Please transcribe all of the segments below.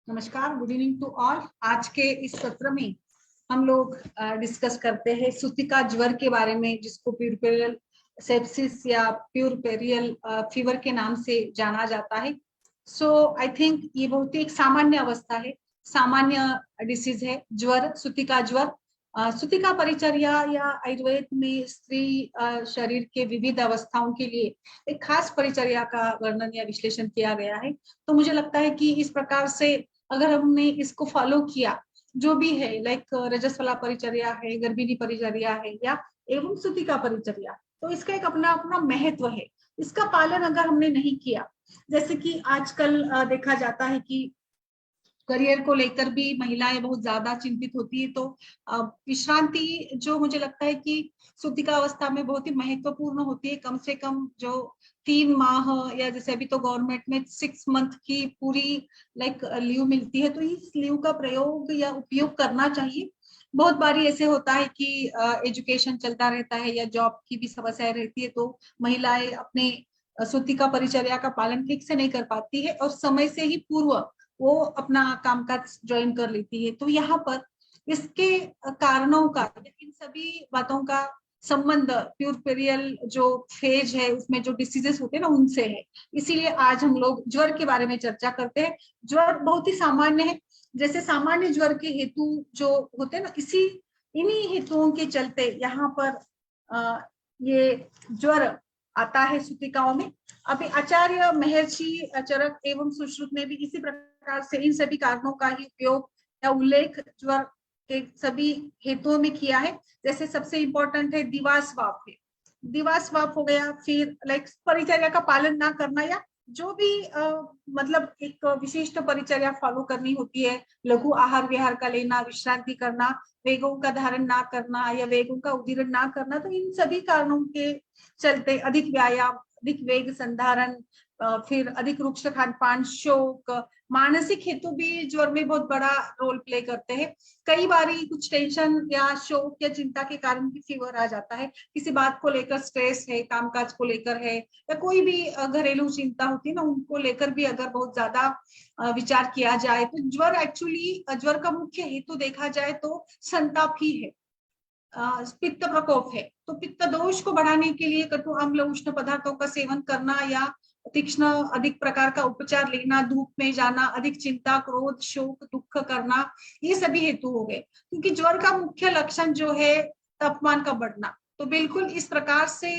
नमस्कार, good evening to all. आज के इस सत्र में हम लोग डिस्कस करते हैं सूतिका ज्वर के बारे में, जिसको प्यूरपेरियल सेप्सिस या प्यूरपेरियल फीवर के नाम से जाना जाता है। सो आई थिंक ये बहुत ही एक सामान्य अवस्था है, सामान्य डिसीज है ज्वर, सूतिका ज्वर। सूतिका परिचर्या या आयुर्वेद में स्त्री शरीर के विविध अवस्थाओं के लिए एक खास परिचर्या का वर्णन या विश्लेषण किया गया है। तो मुझे लगता है कि इस प्रकार से अगर हमने इसको फॉलो किया, जो भी है लाइक रजस्वला परिचर्या है, गर्भिणी परिचर्या है या एवं सूतिका परिचर्या, तो इसका एक अपना अपना महत्व है। इसका पालन अगर हमने नहीं किया, जैसे कि आजकल देखा जाता है कि करियर को लेकर भी महिलाएं बहुत ज्यादा चिंतित होती है, तो विश्रांति जो मुझे लगता है कि सूतिका अवस्था में बहुत ही महत्वपूर्ण होती है। कम से कम जो 3 माह या जैसे अभी तो गवर्नमेंट में 6 मंथ की पूरी लाइक लीव मिलती है, तो इस लीव का प्रयोग या उपयोग करना चाहिए। बहुत बारी ऐसे होता है कि एजुकेशन चलता रहता है या जॉब की भी समस्याएं रहती है, तो महिलाएं अपने सूतिका परिचर्या का पालन ठीक से नहीं कर पाती है और समय से ही पूर्व वो अपना कामकाज ज्वाइन कर लेती है। तो यहाँ पर इसके कारणों का, इन सभी बातों का संबंध प्यूरपेरियल जो फेज है उसमें जो डिसीजेस होते हैं ना उनसे है। इसीलिए आज हम लोग ज्वर के बारे में चर्चा करते हैं। ज्वर बहुत ही सामान्य है। जैसे सामान्य ज्वर के हेतु जो होते हैं ना, इन्हीं हेतुओं के चलते यहाँ पर ये ज्वर आता है सूतिकाओं में। अभी आचार्य महर्षि चरक एवं सुश्रुत ने भी इसी प्रकार से इन सभी कारणों का ही उपयोग या उल्लेख ज्वर के सभी हेतुओं में किया है। जैसे सबसे इंपॉर्टेंट है दिवास्वाप है, दिवास्वाप हो गया। फिर लाइक परिचर्या का पालन ना करना या जो भी मतलब एक विशिष्ट परिचर्या फॉलो करनी होती है, लघु आहार विहार का लेना, विश्रांति करना, वेगों का धारण ना करना या वेगों का उदीरण ना करना, तो इन सभी कारणों के चलते अधिक व्यायाम, अधिक वेग संधारण, फिर अधिक रुक्ष खान पान, शोक, मानसिक हेतु भी ज्वर में बहुत बड़ा रोल प्ले करते हैं। कई बारी कुछ टेंशन या शोक या चिंता के कारण भी फीवर आ जाता है। किसी बात को लेकर स्ट्रेस है, कामकाज को लेकर है या कोई भी घरेलू चिंता होती है ना, उनको लेकर भी अगर बहुत ज्यादा विचार किया जाए तो ज्वर एक्चुअली ज्वर का मुख्य हेतु देखा जाए तो संताप ही है, पित्त प्रकोप है। तो पित्त दोष को बढ़ाने के लिए कटु अम्ल उष्ण पदार्थों का सेवन करना या तीक्ष्ण अधिक प्रकार का उपचार लेना, धूप में जाना, अधिक चिंता, क्रोध, शोक, दुख करना, ये सभी हेतु हो गए। क्योंकि ज्वर का मुख्य लक्षण जो है तापमान का बढ़ना, तो बिल्कुल इस प्रकार से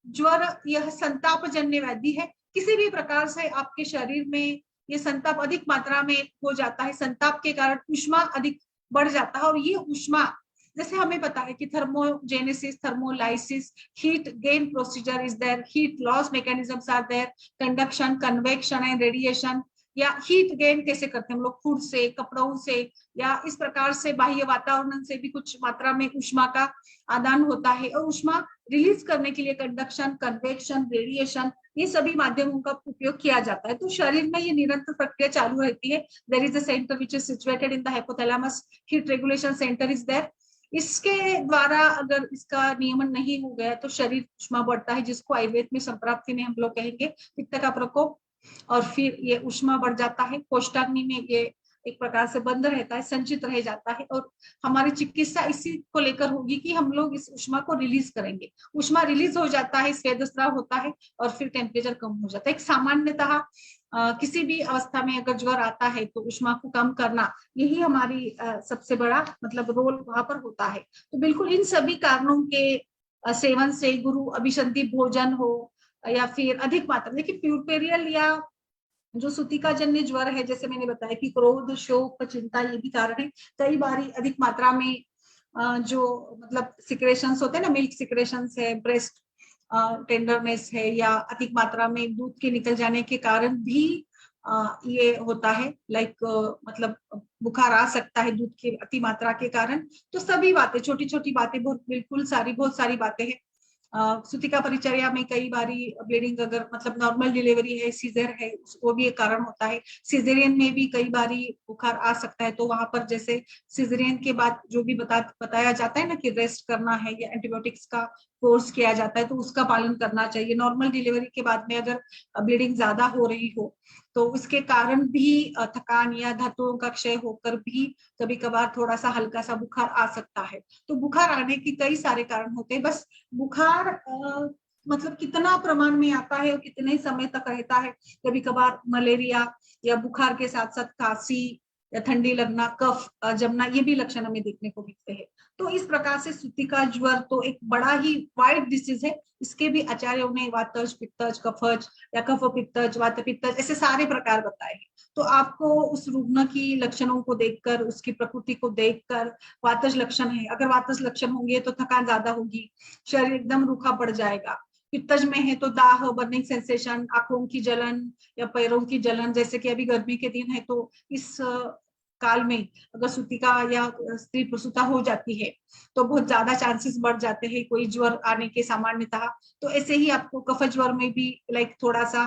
ज्वर यह संताप जन्य व्याधि है। किसी भी प्रकार से आपके शरीर में ये संताप अधिक मात्रा में हो जाता है, संताप के कारण ऊष्मा अधिक बढ़ जाता है। और ये ऊष्मा, जैसे हमें पता है कि thermogenesis, thermolysis, heat gain procedure is there, heat loss mechanisms are there, conduction, convection and radiation. या हीट गेन कैसे करते हैं हम लोग, फूड से, कपड़ों से या इस प्रकार से बाह्य वातावरण से भी कुछ मात्रा में ऊष्मा का आदान होता है। और ऊष्मा रिलीज करने के लिए कंडक्शन, कन्वेक्शन, रेडिएशन, ये सभी माध्यमों का उपयोग किया जाता है। तो शरीर में ये निरंतर प्रक्रिया चालू रहती है। There is a centre which is situated in the hypothalamus, heat regulation centre is there. इसके द्वारा अगर इसका नियमन नहीं हो गया तो शरीर ऊष्मा बढ़ता है, जिसको आयुर्वेद में संप्राप्ति में हम लोग कहेंगे पित्त का प्रकोप। और फिर ये ऊष्मा बढ़ जाता है, कोष्ठाग्नि में ये एक प्रकार से बंद रहता है, संचित रह जाता है। और हमारी चिकित्सा इसी को लेकर होगी कि हम लोग इस ऊष्मा को रिलीज करेंगे। ऊष्मा रिलीज हो जाता है, स्वेदस्राव होता है और फिर टेम्परेचर कम हो जाता है। एक सामान्यतः किसी भी अवस्था में अगर ज्वर आता है तो ऊष्मा को कम करना, यही हमारी सबसे बड़ा मतलब रोल वहां पर होता है। तो बिल्कुल इन सभी कारणों के सेवन से, गुरु अभिसंधि भोजन हो या फिर अधिक मात्रा, देखिए प्यूरपेरियल या जो सूतिका जन्य ज्वर है, जैसे मैंने बताया कि क्रोध, शोक, चिंता ये भी कारण है। कई बारी अधिक मात्रा में जो मतलब सिक्रेशंस होते हैं ना, मिल्क सिक्रेशंस है, ब्रेस्ट टेंडरनेस है या अधिक मात्रा में दूध के निकल जाने के कारण भी ये होता है। लाइक मतलब बुखार आ सकता है दूध की अति मात्रा के कारण। तो सभी बातें, छोटी छोटी बातें, बहुत सारी बातें हैं। सूतिका परिचर्या में कई बारी ब्लीडिंग, अगर मतलब नॉर्मल डिलीवरी है, सीजर है, वो भी एक कारण होता है। सीजरियन में भी कई बारी बुखार आ सकता है। तो वहां पर जैसे सीजरियन के बाद जो भी बताया जाता है ना कि रेस्ट करना है या एंटीबायोटिक्स का कोर्स किया जाता है तो उसका पालन करना चाहिए। नॉर्मल डिलीवरी के बाद में अगर ब्लीडिंग ज्यादा हो रही हो तो उसके कारण भी थकान या धातुओं का क्षय होकर भी कभी कभार थोड़ा सा हल्का सा बुखार आ सकता है। तो बुखार आने के कई सारे कारण होते हैं, बस बुखार मतलब कितना प्रमाण में आता है और कितने समय तक रहता है। कभी कभार मलेरिया या बुखार के साथ साथ खांसी या ठंडी लगना, कफ जमना, ये भी लक्षण हमें देखने को मिलते हैं। तो इस प्रकार से सूती का ज्वर तो एक बड़ा ही वाइड डिसीज है। इसके भी आचार्यों ने वातज, पित्तज, कफज या कफ पित्तज, वात पित्तज ऐसे सारे प्रकार बताए हैं। तो आपको उस रुग्ण की लक्षणों को देखकर, उसकी प्रकृति को देखकर, वातज लक्षण है, अगर वातज लक्षण होंगे तो थकान ज्यादा होगी, शरीर एकदम रूखा पड़ जाएगा। पित्तज में है तो दाह, बर्निंग सेंसेशन, आंखों की जलन या पैरों की जलन, जैसे कि अभी गर्मी के दिन है तो इस काल में अगर सूतिका या स्त्री प्रसूता हो जाती है तो बहुत ज्यादा चांसेस बढ़ जाते हैं कोई ज्वर आने के सामान्यतः। तो ऐसे ही आपको कफ ज्वर में भी थोड़ा सा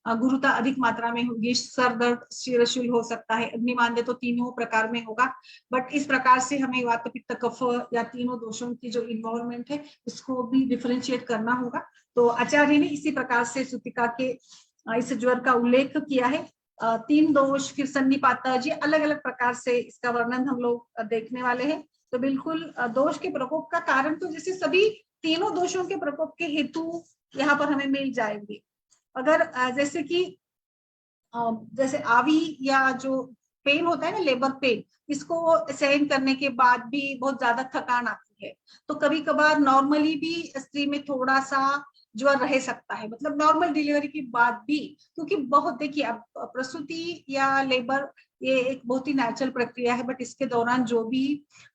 गुरुता अधिक मात्रा में होगी, सर दर्द, शिरशूल हो सकता है। अग्निमांद्य तो तीनों प्रकार में होगा, बट इस प्रकार से हमें वात पित्त कफ या तीनों दोषों की जो इन्वॉल्वमेंट है उसको भी डिफरेंशिएट करना होगा। तो आचार्य ने इसी प्रकार से सूतिका के इस ज्वर का उल्लेख किया है। तीन दोष, फिर सन्निपातज, ये अलग अलग प्रकार से इसका वर्णन हम लोग देखने वाले हैं। तो बिल्कुल दोष के प्रकोप का कारण तो जैसे सभी तीनों दोषों के प्रकोप के हेतु यहाँ पर हमें मिल जाएंगे। अगर जैसे कि जैसे आवी या जो पेन होता है ना, लेबर पेन, इसको सहन करने के बाद भी बहुत ज्यादा थकान आती है। तो कभी कभार नॉर्मली भी स्त्री में थोड़ा सा ज्वर रह सकता है, मतलब नॉर्मल डिलीवरी के बाद भी, क्योंकि बहुत देखिए अब प्रसूति या लेबर ये एक बहुत ही नेचुरल प्रक्रिया है, बट इसके दौरान जो भी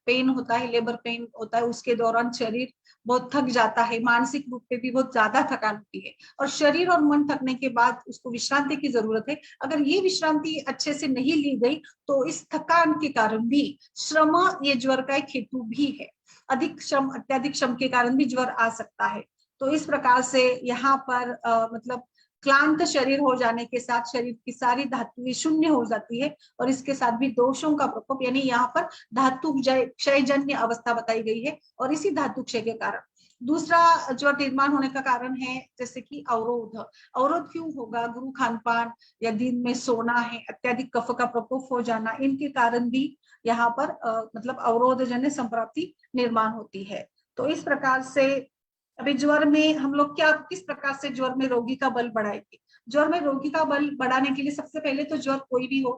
पेन होता है, लेबर पेन होता है, उसके दौरान शरीर बहुत थक जाता है, मानसिक रूप पे भी बहुत ज्यादा थकान होती है और शरीर और मन थकने के बाद उसको विश्रांति की जरूरत है। अगर ये विश्रांति अच्छे से नहीं ली गई तो इस थकान के कारण भी श्रम ये ज्वर का एक हेतु भी है। अधिक श्रम, अत्यधिक श्रम के कारण भी ज्वर आ सकता है। तो इस प्रकार से यहाँ पर मतलब क्लांत शरीर हो जाने के साथ शरीर की सारी धातुएं शून्य हो जाती है और इसके साथ भी दोषों का प्रकोप, यानी यहाँ पर धातु क्षयजन्य अवस्था बताई गई है। और इसी धातु क्षय के कारण दूसरा जो निर्माण होने का कारण है जैसे कि अवरोध। अवरोध क्यों होगा? गुरु खानपान या दिन में सोना है, अत्यधिक कफ का प्रकोप हो जाना, इनके कारण भी यहाँ पर मतलब अवरोध जन्य संप्राप्ति निर्माण होती है। तो इस प्रकार से अभी ज्वर में हम लोग क्या, किस प्रकार से ज्वर में रोगी का बल बढ़ाएंगे? ज्वर में रोगी का बल बढ़ाने के लिए सबसे पहले तो ज्वर कोई भी हो,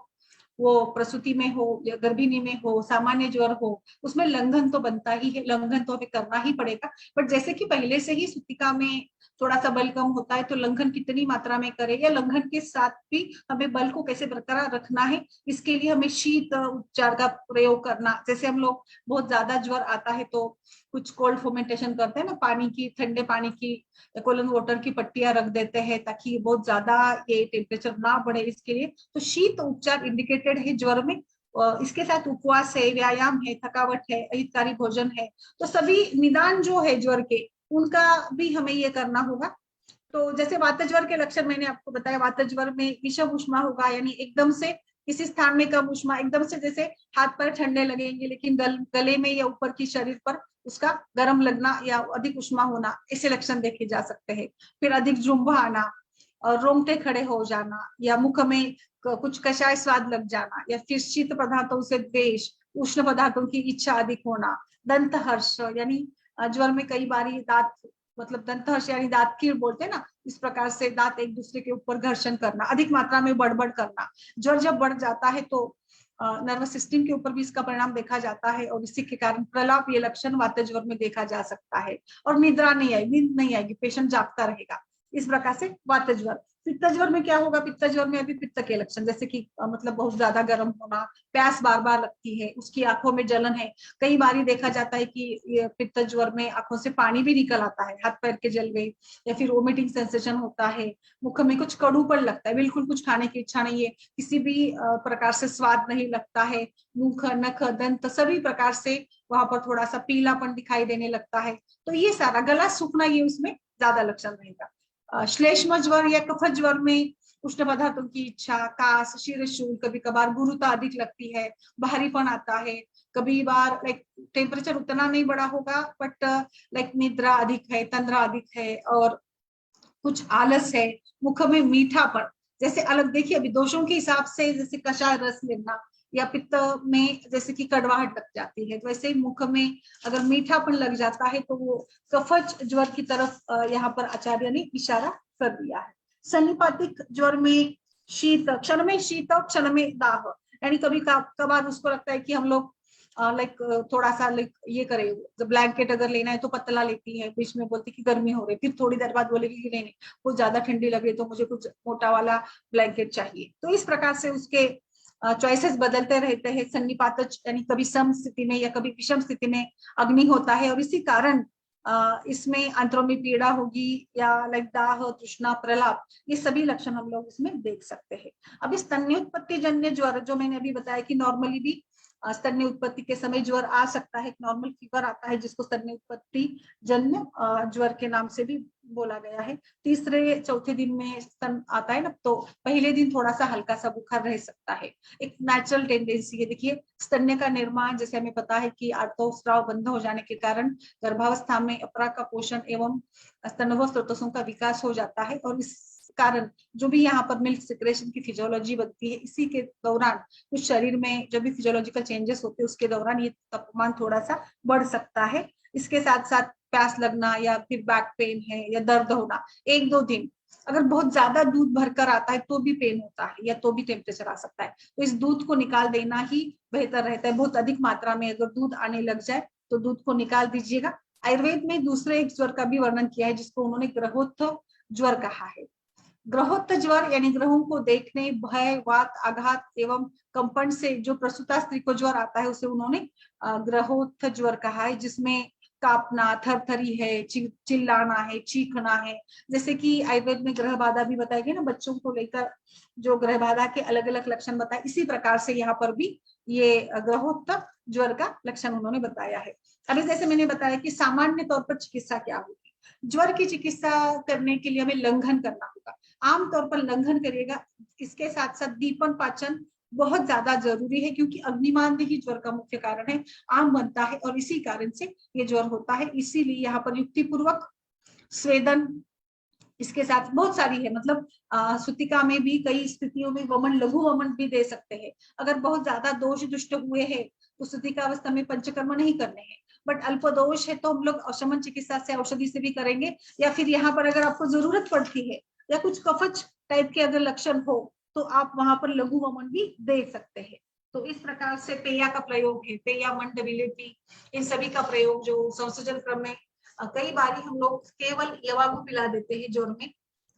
वो प्रसूति में हो या गर्भिणी में हो, सामान्य ज्वर हो, उसमें लंघन तो बनता ही है, लंघन तो हमें करना ही पड़ेगा। बट जैसे कि पहले से ही सूतिका में थोड़ा सा बल कम होता है तो लंघन कितनी मात्रा में करें या लंघन के साथ भी हमें बल को कैसे बरकरार रखना है, इसके लिए हमें शीत उपचार का प्रयोग करना। जैसे हम लोग बहुत ज्यादा ज्वर आता है तो कुछ कोल्ड फर्मेंटेशन करते हैं ना, पानी की, ठंडे पानी की, कोलन वाटर की पट्टियां रख देते हैं ताकि बहुत ज्यादा ये टेम्परेचर ना बढ़े इसके लिए। तो शीत उपचार इंडिकेटेड है ज्वर में। इसके साथ उपवास है, व्यायाम है, थकावट है, अहितकारी भोजन है, तो सभी निदान जो है ज्वर के उनका भी हमें ये करना होगा। तो जैसे वात ज्वर के लक्षण मैंने आपको बताया, वात ज्वर में विषम ऊष्मा होगा, यानी एकदम से किसी स्थान में कम ऊष्मा, एकदम से जैसे हाथ पैर ठंडे लगेंगे लेकिन गले में या ऊपर की शरीर पर उसका गर्म लगना या अधिक ऊष्मा होना, ऐसे लक्षण देखे जा सकते हैं। फिर अधिक जुम्भ आना और रोंगटे खड़े हो जाना या मुख में कुछ कषाय स्वाद लग जाना या फिर शीत पदार्थों से द्वेष, उष्ण पदार्थों की इच्छा अधिक होना, दंत हर्ष, यानी ज्वर में कई बारी दांत, मतलब दंत हर्ष यानी दांत कीड़ बोलते हैं ना, इस प्रकार से दांत एक दूसरे के ऊपर घर्षण करना, अधिक मात्रा में बड़बड़ करना। ज्वर जब बढ़ जाता है तो नर्वस सिस्टम के ऊपर भी इसका परिणाम देखा जाता है और इसी के कारण प्रलाप, ये लक्षण वात ज्वर में देखा जा सकता है। और निद्रा नहीं आएगी, नींद नहीं आएगी, पेशेंट जागता रहेगा। इस प्रकार से वात ज्वर। पित्त ज्वर में क्या होगा? पित्त ज्वर में अभी पित्त के लक्षण जैसे कि मतलब बहुत ज्यादा गर्म होना, प्यास बार बार लगती है, उसकी आंखों में जलन है। कई बार देखा जाता है कि ये पित्त ज्वर में आंखों से पानी भी निकल आता है, हाथ पैर के जलवे, या फिर वोमिटिंग सेंसेशन होता है, मुख में कुछ कड़ूपन लगता है, बिल्कुल कुछ खाने की इच्छा नहीं है, किसी भी प्रकार से स्वाद नहीं लगता है, मुख, नख, दंत सभी प्रकार से वहां पर थोड़ा सा पीलापन दिखाई देने लगता है। तो ये सारा, गला सूखना, ये उसमें ज्यादा लक्षण रहेगा। श्लेष्म ज्वर या कफ ज्वर में उष्ण पदार्थों की इच्छा, कास, शीर्षूल, कभी कभार गुरुता अधिक लगती है, भारीपन आता है, कभी बार लाइक टेम्परेचर उतना नहीं बढ़ा होगा बट लाइक निद्रा अधिक है, तंद्रा अधिक है, और कुछ आलस है, मुख में मीठापन, जैसे अलग देखिए अभी दोषों के हिसाब से, जैसे कषाय रस लेना या पित्त में जैसे कि कड़वाहट लग जाती है, तो वैसे ही मुख में अगर मीठापन लग जाता है तो वो कफज ज्वर की तरफ यहाँ पर आचार्य ने इशारा कर दिया है। सन्निपातिक ज्वर में शीत, क्षण में शीत और क्षण में दाह, यानी कभी कभार उसको लगता है कि हम लोग लाइक थोड़ा सा लाइक ये करे, ब्लैंकेट अगर लेना है तो पतला लेती है, बीच में बोलती कि गर्मी हो रही, फिर थोड़ी देर बाद बोलेगी कि नहीं नहीं वो ज्यादा ठंडी लगे तो मुझे कुछ मोटा वाला ब्लैंकेट चाहिए। तो इस प्रकार से उसके चॉइसेस बदलते रहते हैं। सन्निपातज यानी कभी सम स्थिति में या कभी विषम स्थिति में अग्नि होता है, और इसी कारण इसमें आंत्रों में पीड़ा होगी या लाइक दाह, तृष्णा, प्रलाप, ये सभी लक्षण हम लोग इसमें देख सकते हैं। अब इस स्तन्योत्पत्ति जन्य ज्वर जो मैंने अभी बताया कि नॉर्मली भी स्तन्य उत्पत्ति के समय ज्वर आ सकता है, नॉर्मल फीवर आता है जिसको स्तन्य उत्पत्ति जन्य ज्वर के नाम से भी बोला गया है। तीसरे चौथे दिन में स्तन आता है ना, तो पहले दिन थोड़ा सा हल्का सा बुखार रह सकता है, एक नेचुरल टेंडेंसी है। देखिए स्तन्य का निर्माण जैसे हमें पता है कि आर्तस्राव बंद हो जाने के कारण गर्भावस्था में अपरा का पोषण एवं स्तनभव स्रोतों का विकास हो जाता है, और इस कारण जो भी यहाँ पर मिल्क सिक्रेशन की फिजियोलॉजी बनती है, इसी के दौरान कुछ शरीर में जो भी फिजियोलॉजिकल चेंजेस होते हैं उसके दौरान ये तापमान थोड़ा सा बढ़ सकता है। इसके साथ साथ प्यास लगना या फिर बैक पेन है या दर्द होना, एक दो दिन अगर बहुत ज्यादा दूध भरकर आता है तो भी पेन होता है या तो भी टेम्परेचर आ सकता है, तो इस दूध को निकाल देना ही बेहतर रहता है। बहुत अधिक मात्रा में अगर दूध आने लग जाए तो दूध को निकाल दीजिएगा। आयुर्वेद में दूसरे एक ज्वर का भी वर्णन किया है जिसको उन्होंने ग्रहोत्थ ज्वर कहा है। ग्रहोत्थ ज्वर यानी ग्रहों को देखने, भय, वात, आघात एवं कंपन से जो प्रसूता स्त्री को ज्वर आता है उसे उन्होंने ग्रहोत्थ ज्वर कहा है, जिसमें कांपना, थरथरी है, चिल्लाना है, चीखना है। जैसे कि आयुर्वेद में ग्रह बाधा भी बताई गई ना, बच्चों को लेकर जो ग्रह बाधा के अलग अलग लक्षण बताए, इसी प्रकार से यहाँ पर भी ये ग्रहोत्थ ज्वर का लक्षण उन्होंने बताया है। अभी जैसे मैंने बताया कि सामान्य तौर पर चिकित्सा क्या होगी, ज्वर की चिकित्सा करने के लिए हमें लंघन करना होगा, आमतौर पर लंघन करिएगा। इसके साथ साथ दीपन पाचन बहुत ज्यादा जरूरी है, क्योंकि अग्निमांद्य ज्वर का मुख्य कारण है, आम बनता है और इसी कारण से ये ज्वर होता है। इसीलिए यहाँ पर युक्तिपूर्वक स्वेदन, इसके साथ बहुत सारी है, मतलब सुतिका में भी कई स्थितियों में वमन, लघु वमन भी दे सकते हैं। अगर बहुत ज्यादा दोष दुष्ट हुए हैं तो सुतिका अवस्था में पंचकर्म नहीं करने हैं, बट अल्प दोष है तो हम लोग अशमन चिकित्सा से, औषधि से भी करेंगे, या फिर यहाँ पर अगर आपको जरूरत पड़ती है या कुछ कफच टाइप के अगर लक्षण हो तो आप वहां पर लघु वमन भी दे सकते हैं। तो इस प्रकार से पेया का प्रयोग है, पेया, मंड, विलेपी, इन सभी का प्रयोग जो संसर्जन क्रम में कई बारी हम लोग केवल यवागु पिला देते हैं ज्वर में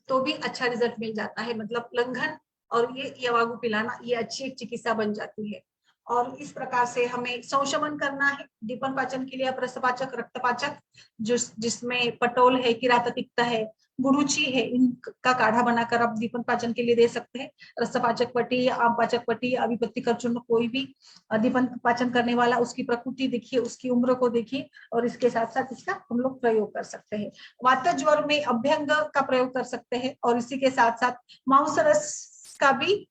तो भी अच्छा रिजल्ट मिल जाता है। मतलब लंघन और ये यवागु पिलाना ये अच्छी एक चिकित्सा बन जाती है। और इस प्रकार से हमें संशमन करना है। दीपन पाचन के लिए आप रसपाचक, रक्तपाचक, जिसमें पटोल है, किराततिक्ता है, गुरुची है, इनका काढ़ा बनाकर आप दीपन पाचन के लिए दे सकते हैं। रसपाचक पट्टी, आम पाचक पट्टी, अभिपत्ति करचूर्ण, कोई भी दीपन पाचन करने वाला, उसकी प्रकृति देखिए, उसकी उम्र को देखिए, और इसके साथ साथ इसका हम लोग प्रयोग कर सकते हैं। वात ज्वर में अभ्यंग का प्रयोग कर सकते हैं, और इसी के साथ साथ मांस रस का भी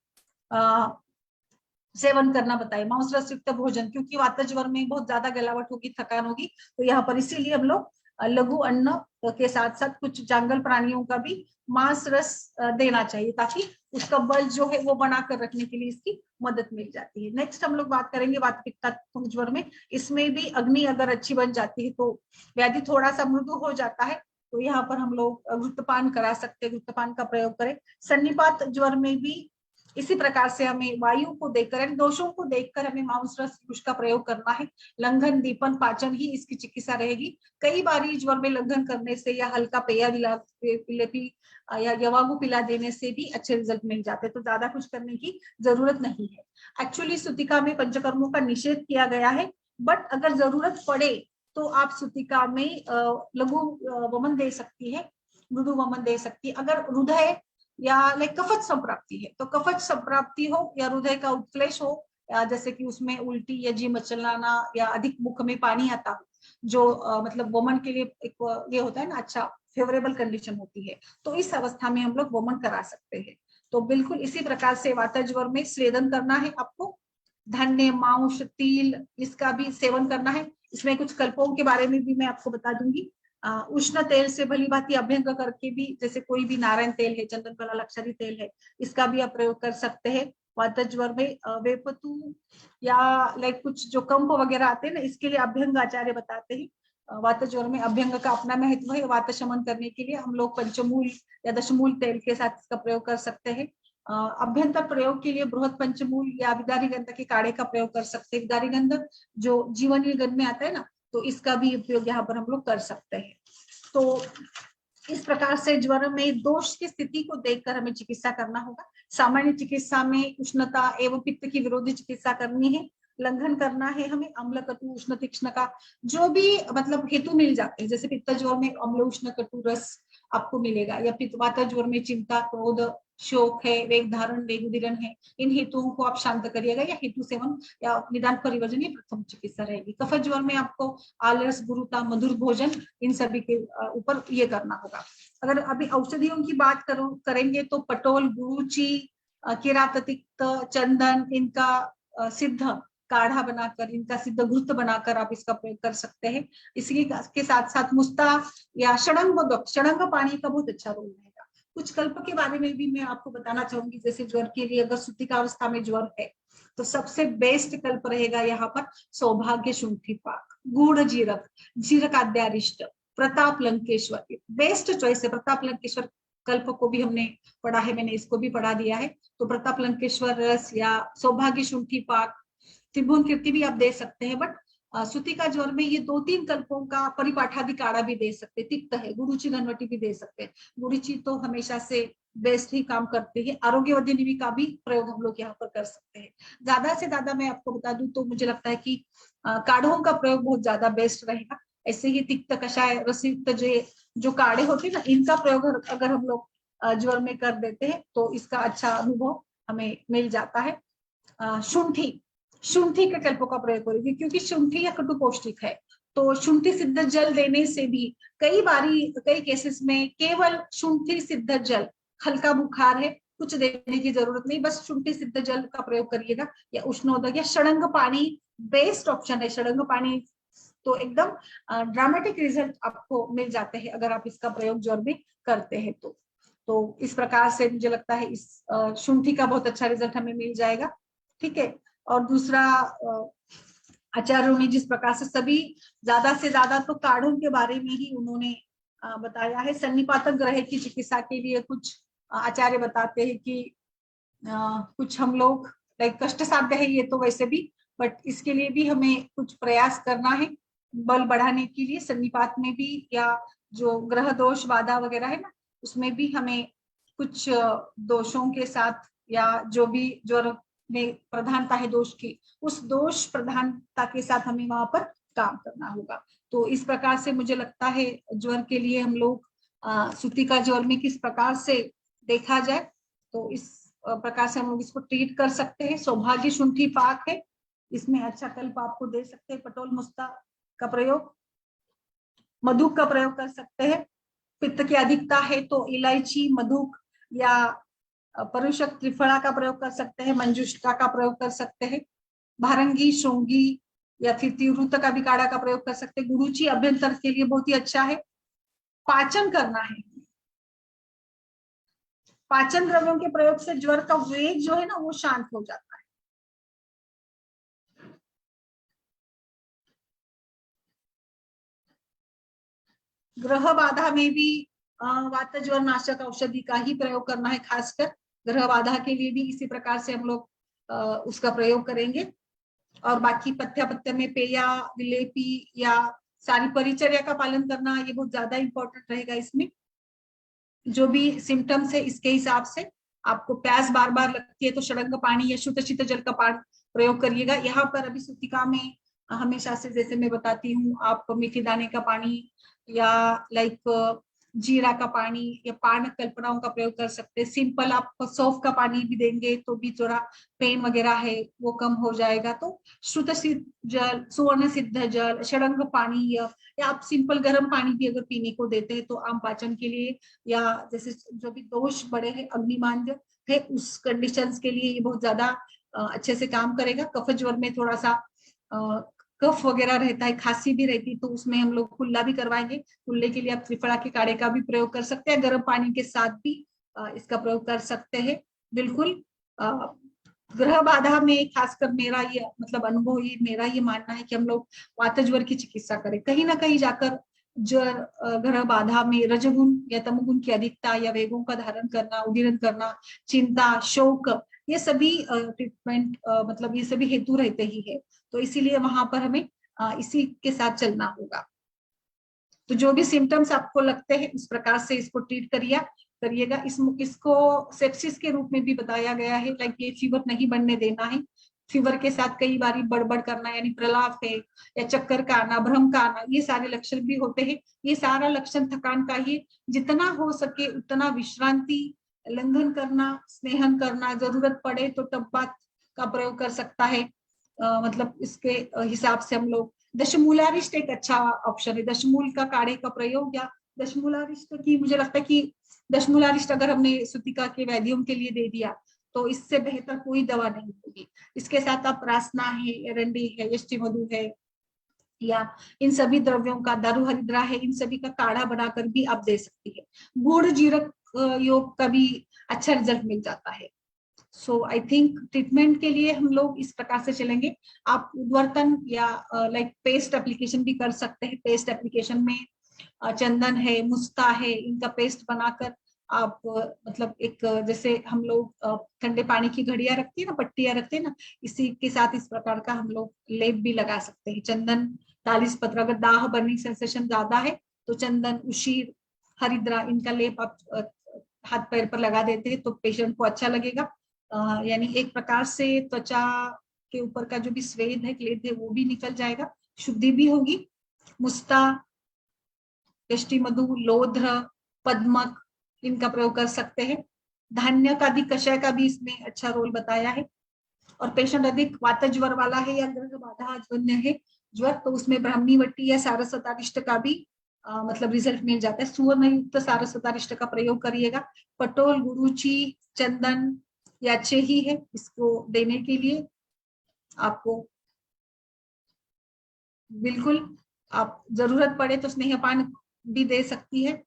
सेवन करना बताए, मांस रस युक्त भोजन, क्योंकि वात ज्वर में बहुत ज्यादा गलावट होगी, थकान होगी, तो यहाँ पर इसीलिए हम लोग लघु अन्न के साथ साथ कुछ जांगल प्राणियों का भी मांस रस देना चाहिए, ताकि उसका बल जो है वो बनाकर रखने के लिए इसकी मदद मिल जाती है। नेक्स्ट हम लोग बात करेंगे वात पित्तात्मक ज्वर में। इसमें भी अग्नि अगर अच्छी बन जाती है तो व्याधि थोड़ा सा मृदु हो जाता है, तो यहाँ पर हम लोग घृतपान करा सकते हैं, घृतपान का प्रयोग करें। सन्निपात ज्वर में भी इसी प्रकार से हमें वायु को देखकर, दोषों को देखकर हमें मांस रस उसका प्रयोग करना है। लंघन, दीपन, पाचन ही इसकी चिकित्सा रहेगी। कई बार ज्वर में लंघन करने से या हल्का पेया विलेपी या यवागु पिला देने से भी अच्छे रिजल्ट मिल जाते हैं, तो ज्यादा कुछ करने की जरूरत नहीं है। एक्चुअली सुतिका में पंचकर्मों का निषेध किया गया है, बट अगर जरूरत पड़े तो आप सुतिका में लघु वमन दे सकती है, मृदु वमन दे सकती है। अगर हृदय या लाइक कफच संप्राप्ति है तो कफच संप्राप्ति हो या हृदय का उत्क्लेश हो, या जैसे कि उसमें उल्टी या जी मचलाना या अधिक मुख में पानी आता हो, जो मतलब वमन के लिए एक ये होता है ना, अच्छा फेवरेबल कंडीशन होती है, तो इस अवस्था में हम लोग वमन करा सकते हैं। तो बिल्कुल इसी प्रकार से वात ज्वर में स्वेदन करना है आपको। धन्य, मांस, तिल, इसका भी सेवन करना है। इसमें कुछ कल्पों के बारे में भी मैं आपको बता दूंगी। उष्ण तेल से भली भांति अभ्यंग करके भी, जैसे कोई भी नारायण तेल है, चंदन कला लक्षरी तेल है, इसका भी आप प्रयोग कर सकते हैं वात ज्वर में। वेपतु या लाइक कुछ जो कंप वगैरह आते हैं ना, इसके लिए अभ्यंग आचार्य बताते हैं। वात ज्वर में अभ्यंग का अपना महत्व है। वात शमन करने के लिए हम लोग पंचमूल या दशमूल तेल के साथ इसका प्रयोग कर सकते हैं। अभ्यंतर प्रयोग के लिए बृहद पंचमूल या विदारी गंध के काढ़े का प्रयोग कर सकते हैं। विदारी गंध जो जीवनी गंध में आता है ना, तो इसका भी उपयोग यहाँ पर हम लोग कर सकते हैं। तो इस प्रकार से ज्वर में दोष की स्थिति को देखकर हमें चिकित्सा करना होगा। सामान्य चिकित्सा में उष्णता एवं पित्त की विरोधी चिकित्सा करनी है। लंघन करना है हमें अम्ल, कटु, उष्ण, तीक्ष्ण का जो भी मतलब हेतु मिल जाते हैं। जैसे पित्त ज्वर में अम्ल, उष्ण, कटु रस आपको मिलेगा, या पित्तवात ज्वर में चिंता, क्रोध, शोक है, वेग धारण, वेग उदीरण है, इन हेतुओं को आप शांत करिएगा, या हेतु सेवन या निदान परिवर्जन ये प्रथम चिकित्सा रहेगी। कफ ज्वर में आपको आलस, गुरुता, मधुर भोजन, इन सभी के ऊपर ये करना होगा। अगर अभी औषधियों की बात करेंगे तो पटोल, गुरुची, किराततिक्त, चंदन, इनका सिद्ध काढ़ा बनाकर, इनका सिद्ध घृत बनाकर आप इसका प्रयोग कर सकते हैं। इसी के साथ साथ मुस्ता या षडंग पानी का बहुत अच्छा रोल रहेगा। कुछ कल्प के बारे में भी मैं आपको बताना चाहूंगी। जैसे ज्वर के लिए अगर सुतिकावस्था में ज्वर है तो सबसे बेस्ट कल्प रहेगा यहाँ पर सौभाग्य शुंठी पाक, गूढ़ जीरक, जीरक आद्यारिष्ट, प्रताप लंकेश्वर, बेस्ट चॉइस है। प्रताप लंकेश्वर कल्प को भी हमने पढ़ा है, मैंने इसको भी पढ़ा दिया है। तो प्रताप लंकेश्वर रस या सौभाग्य शुंठी पाक, त्रिभुवन कीर्ति भी आप दे सकते हैं। बट सुतिका ज्वर में ये 2-3 कल्पों का परिपाठादि काढ़ा भी दे सकते हैं। तिक्त है, गुरुची घनवटी भी दे सकते हैं। गुरुची तो हमेशा से बेस्ट ही काम करती है। आरोग्यवर्धिनी का भी प्रयोग हम लोग यहाँ पर कर सकते हैं। ज्यादा से ज्यादा मैं आपको बता दूं तो मुझे लगता है कि काढ़ों का प्रयोग बहुत ज्यादा बेस्ट रहेगा। ऐसे ही तिक्त, कषाय, रसयुक्त जो काढ़े होते हैं ना, इनका प्रयोग अगर हम लोग ज्वर में कर देते हैं तो इसका अच्छा अनुभव हमें मिल जाता है। शुंठी के कल्पों का प्रयोग करेंगे, क्योंकि शुंठी या कटु पौष्टिक है। तो शुंठी सिद्ध जल देने से भी कई केसेस में केवल शुंठी सिद्ध जल, हल्का बुखार है, कुछ देने की जरूरत नहीं, बस शुंठी सिद्ध जल का प्रयोग करिएगा। या उष्णोदक या षडंग पानी बेस्ट ऑप्शन है। षडंग पानी तो एकदम ड्रामेटिक रिजल्ट आपको मिल जाते हैं अगर आप इसका प्रयोग ज्वर में करते हैं तो इस प्रकार से मुझे लगता है इस शुंठी का बहुत अच्छा रिजल्ट हमें मिल जाएगा। ठीक है। और दूसरा, आचार्यों ने जिस प्रकार से सभी ज्यादा से ज्यादा तो काढ़ों के बारे में ही उन्होंने बताया है। सन्निपातक ग्रह की चिकित्सा के लिए कुछ आचार्य बताते हैं कि कुछ हम लोग लाइक कष्ट साध्य है ये तो वैसे भी, बट इसके लिए भी हमें कुछ प्रयास करना है बल बढ़ाने के लिए। सन्निपात में भी या जो ग्रह दोष बाधा वगैरह है ना, उसमें भी हमें कुछ दोषों के साथ या जो भी ज्वर में प्रधानता है दोष की, उस दोष प्रधानता के साथ हमें वहां पर काम करना होगा। तो इस प्रकार से मुझे लगता है ज्वर के लिए हम लोग सुतिका ज्वर में किस प्रकार से देखा जाए तो इस प्रकार से हम लोग इसको ट्रीट कर सकते हैं। सौभाग्य शुंठी पाक है, इसमें अच्छा कल्प आपको दे सकते हैं। पटोल, मुस्ता का प्रयोग, मधुक का प्रयोग कर सकते हैं। पित्त की अधिकता है तो इलायची, मधुक या परुषक त्रिफला का प्रयोग कर सकते हैं। मंजुष्टा का प्रयोग कर सकते हैं। भारंगी, शोंगी या फिर तिवृत का भी काढ़ा का प्रयोग कर सकते हैं। गुरुची अभ्यंतर के लिए बहुत ही अच्छा है। पाचन करना है, पाचन द्रव्यों के प्रयोग से ज्वर का वेग जो है ना वो शांत हो जाता है। ग्रह बाधा में भी वात ज्वर नाशक औषधि का ही प्रयोग करना है। खासकर ग्रह बाधा के लिए भी इसी प्रकार से हम लोग उसका प्रयोग करेंगे। और बाकी पथ्य में पेया, विलेपी या सारी परिचर्या का पालन करना ये बहुत ज्यादा इंपॉर्टेंट रहेगा। इसमें जो भी सिम्टम्स है इसके हिसाब से आपको प्यास बार बार लगती है तो षडंग पानी या शुद्ध शीत जल का पानी प्रयोग करिएगा। यहाँ पर अभी सुतिका में हमेशा से जैसे मैं बताती हूँ, आप मीठे दाने का पानी या लाइक जीरा का पानी या पान कल्पनाओं का प्रयोग कर सकते हैं। सिंपल आप सौंफ का पानी भी देंगे तो भी थोड़ा पेन वगैरह है वो कम हो जाएगा। तो शुद्ध सिद्ध जल, सुवर्ण सिद्ध जल, षडंग पानी या आप सिंपल गर्म पानी भी अगर पीने को देते हैं तो आम पाचन के लिए, या जैसे जो भी दोष बड़े हैं अग्निमांद्य है उस कंडीशंस के लिए ये बहुत ज्यादा अच्छे से काम करेगा। कफ ज्वर में थोड़ा सा कफ वगैरह रहता है, खांसी भी रहती है, तो उसमें हम लोग कुल्ला भी करवाएंगे। कुल्ले के लिए आप त्रिफला के काढ़े का भी प्रयोग कर सकते हैं, गर्म पानी के साथ भी इसका प्रयोग कर सकते हैं। बिल्कुल ग्रह बाधा में खासकर मेरा ये मतलब अनुभव, ये मेरा ये मानना है कि हम लोग वात ज्वर की चिकित्सा करें। कहीं ना कहीं जाकर ज्वर ग्रह बाधा में रजोगुण या तमोगुण की अधिकता या वेगों का धारण करना, उदीरन करना, चिंता, शोक, ये सभी ट्रीटमेंट मतलब ये सभी हेतु रहते ही है। तो इसीलिए वहां पर हमें इसी के साथ चलना होगा। तो जो भी सिम्टम्स आपको लगते हैं उस प्रकार से इसको ट्रीट करिएगा। इसको सेप्सिस के रूप में भी बताया गया है, लाइक ये फीवर नहीं बनने देना है। फीवर के साथ कई बार बड़बड़ करना यानी प्रलाप है, या चक्कर का आना, भ्रम का आना, ये सारे लक्षण भी होते हैं। ये सारा लक्षण थकान का ही, जितना हो सके उतना विश्रांति, लंघन करना, स्नेहन करना, जरूरत पड़े तो टब्बात का प्रयोग कर सकता है। मतलब इसके हिसाब से हम लोग दशमूलारिष्ट एक अच्छा ऑप्शन है। दशमूल का काढ़े का प्रयोग या दशमूलारिष्ट की, मुझे लगता है कि दशमूलारिष्ट अगर हमने सुतिका के वैद्यों के लिए दे दिया तो इससे बेहतर कोई दवा नहीं होगी। इसके साथ आप रासना है, एरंडी है, यष्टि मधु है, या इन सभी द्रव्यों का, दारू हरिद्रा है, इन सभी का काढ़ा बनाकर भी आप दे सकती है। गुड़ जीरक योग का भी अच्छा रिजल्ट मिल जाता है। सो आई थिंक ट्रीटमेंट के लिए हम लोग इस प्रकार से चलेंगे। आप उद्वर्तन या लाइक पेस्ट एप्लीकेशन भी कर सकते हैं। पेस्ट एप्लीकेशन में चंदन है, मुस्ता है, इनका पेस्ट बनाकर आप मतलब एक जैसे हम लोग ठंडे पानी की घड़ियां रखती है ना, पट्टियां रखते हैं ना, इसी के साथ इस प्रकार का हम लोग लेप भी लगा सकते हैं। चंदन, तालिस पत्र, अगर दाह बर्निंग सेंसेशन ज्यादा है तो चंदन, उशीर, हरिद्रा, इनका लेप आप हाथ पैर पर लगा देते हैं तो पेशेंट को अच्छा लगेगा। यानी एक प्रकार से त्वचा के ऊपर का जो भी स्वेद है, क्लेद है, वो भी निकल जाएगा, शुद्धि भी होगी। मुस्ता, यष्टि मधु, लोध्र, पद्मक, इनका प्रयोग कर सकते हैं। धान्य का अधिक कषाय का भी इसमें अच्छा रोल बताया है। और पेशेंट अधिक वात ज्वर वाला है या ग्रह बाधा जन्य है ज्वर, तो उसमें ब्राह्मी वट्टी या सारस्वतारिष्ट का भी मतलब रिजल्ट मिल जाता है। सुवर्ण युक्त सारस्वतारिष्ट का प्रयोग करिएगा। पटोल, गुरुची, चंदन ये अच्छे ही है इसको देने के लिए आपको। बिल्कुल आप जरूरत पड़े तो स्नेहपान भी दे सकती है।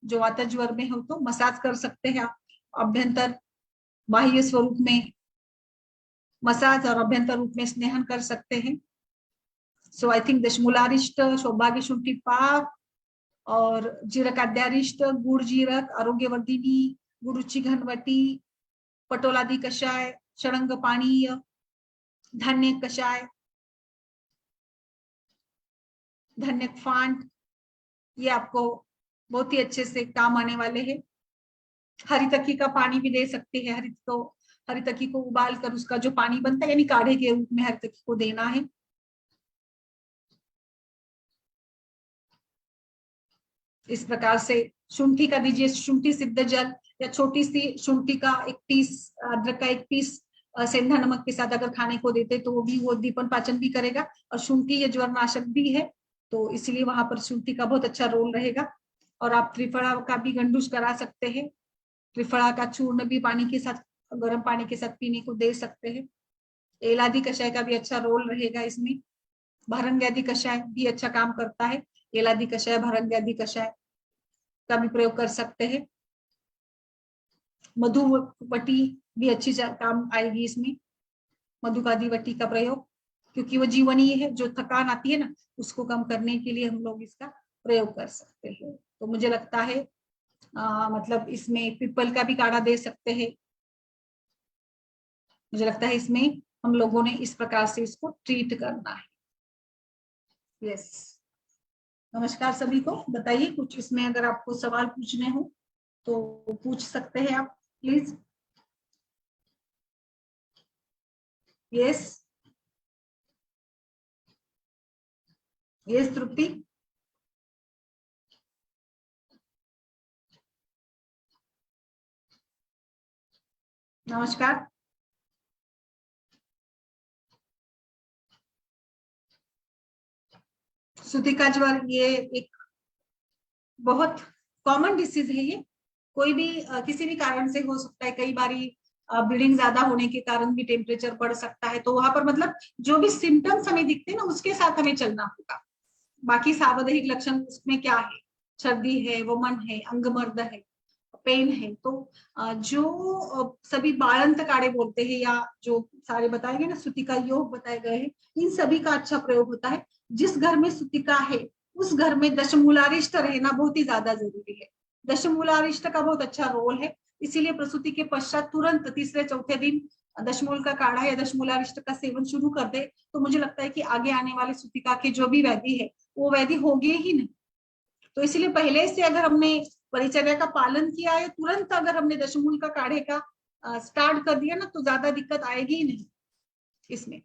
जो वात ज्वर में हो तो मसाज कर सकते हैं आप, अभ्यंतर बाह्य स्वरूप में मसाज और अभ्यंतर रूप में स्नेहन कर सकते हैं। सो आई थिंक दशमूलारिष्ट, सौभाग्य शुंठी पाक और जीरकाद्यारिष्ट, गुड़ जीरक, आरोग्यवर्धिनी, गुरुची घनवटी, पटोलादि कषाय, षडंग पानीय, धान्य कषाय, धन्य फांट, ये आपको बहुत ही अच्छे से काम आने वाले हैं। हरितकी का पानी भी दे सकते हैं। हरितकी को उबाल कर उसका जो पानी बनता है यानी काढ़े के रूप में हरितकी को देना है। इस प्रकार से शुंठी का दीजिए, शुंठी सिद्ध जल या छोटी सी शुंठी का एक पीस, अदरक का एक पीस सेंधा नमक के साथ अगर खाने को देते तो वो दीपन पाचन भी करेगा। और शुंठी ये ज्वरनाशक भी है तो इसलिए वहां पर शुंठी का बहुत अच्छा रोल रहेगा। और आप त्रिफला का भी गंडूस करा सकते हैं। त्रिफला का चूर्ण भी पानी के साथ, गर्म पानी के साथ पीने को दे सकते हैं। एलादी कषाय का भी अच्छा रोल रहेगा इसमें। भारंग्यादि कषाय भी अच्छा काम करता है। एलादी कषाय, भारंग्यादि कषाय का भी प्रयोग कर सकते हैं। मधुवटी भी अच्छी काम आएगी इसमें, मधुकादी वटी का प्रयोग, क्योंकि वो जीवनीय है। जो थकान आती है ना उसको कम करने के लिए हम लोग इसका प्रयोग कर सकते हैं। तो मुझे लगता है मतलब इसमें पीपल का भी काढ़ा दे सकते हैं। मुझे लगता है इसमें हम लोगों ने इस प्रकार से इसको ट्रीट करना है। यस, नमस्कार सभी को। बताइए कुछ इसमें अगर आपको सवाल पूछने हो तो पूछ सकते हैं आप प्लीज। यस, यस तृप्ति। नमस्कार। सुतिका ज्वर ये एक बहुत कॉमन डिसीज है ये, कोई भी किसी भी कारण से हो सकता है, कई बारी ब्लीडिंग ज्यादा होने के कारण भी टेम्परेचर बढ़ सकता है, तो वहां पर मतलब जो भी सिम्टम्स हमें दिखते हैं ना उसके साथ हमें चलना होगा। बाकी सावधानिक लक्षण उसमें क्या है, सर्दी है, वमन है, अंगमर्द है, पेन है, तो जो सभी बाळंत काढ़े बोलते हैं या जो सारे बताए गए ना सूतिका योग बताए गए हैं, इन सभी का अच्छा प्रयोग होता है। जिस घर में सूतिका है उस घर में दशमूलारिष्ट रहना बहुत ही ज्यादा जरूरी है। दशमूलारिष्ट का बहुत अच्छा रोल है, इसीलिए प्रसूति के पश्चात तुरंत तीसरे चौथे दिन दशमूल का काढ़ा या दशमूलारिष्ट का सेवन शुरू कर दे, तो मुझे लगता है कि आगे आने वाले सूतिका के जो भी व्याधि है वो व्याधि होगी ही नहीं। तो इसलिए पहले से अगर हमने परिचर्या का पालन किया है, तुरंत अगर हमने दशमूल का काढ़े का स्टार्ट कर दिया ना, तो ज्यादा दिक्कत आएगी ही नहीं इसमें।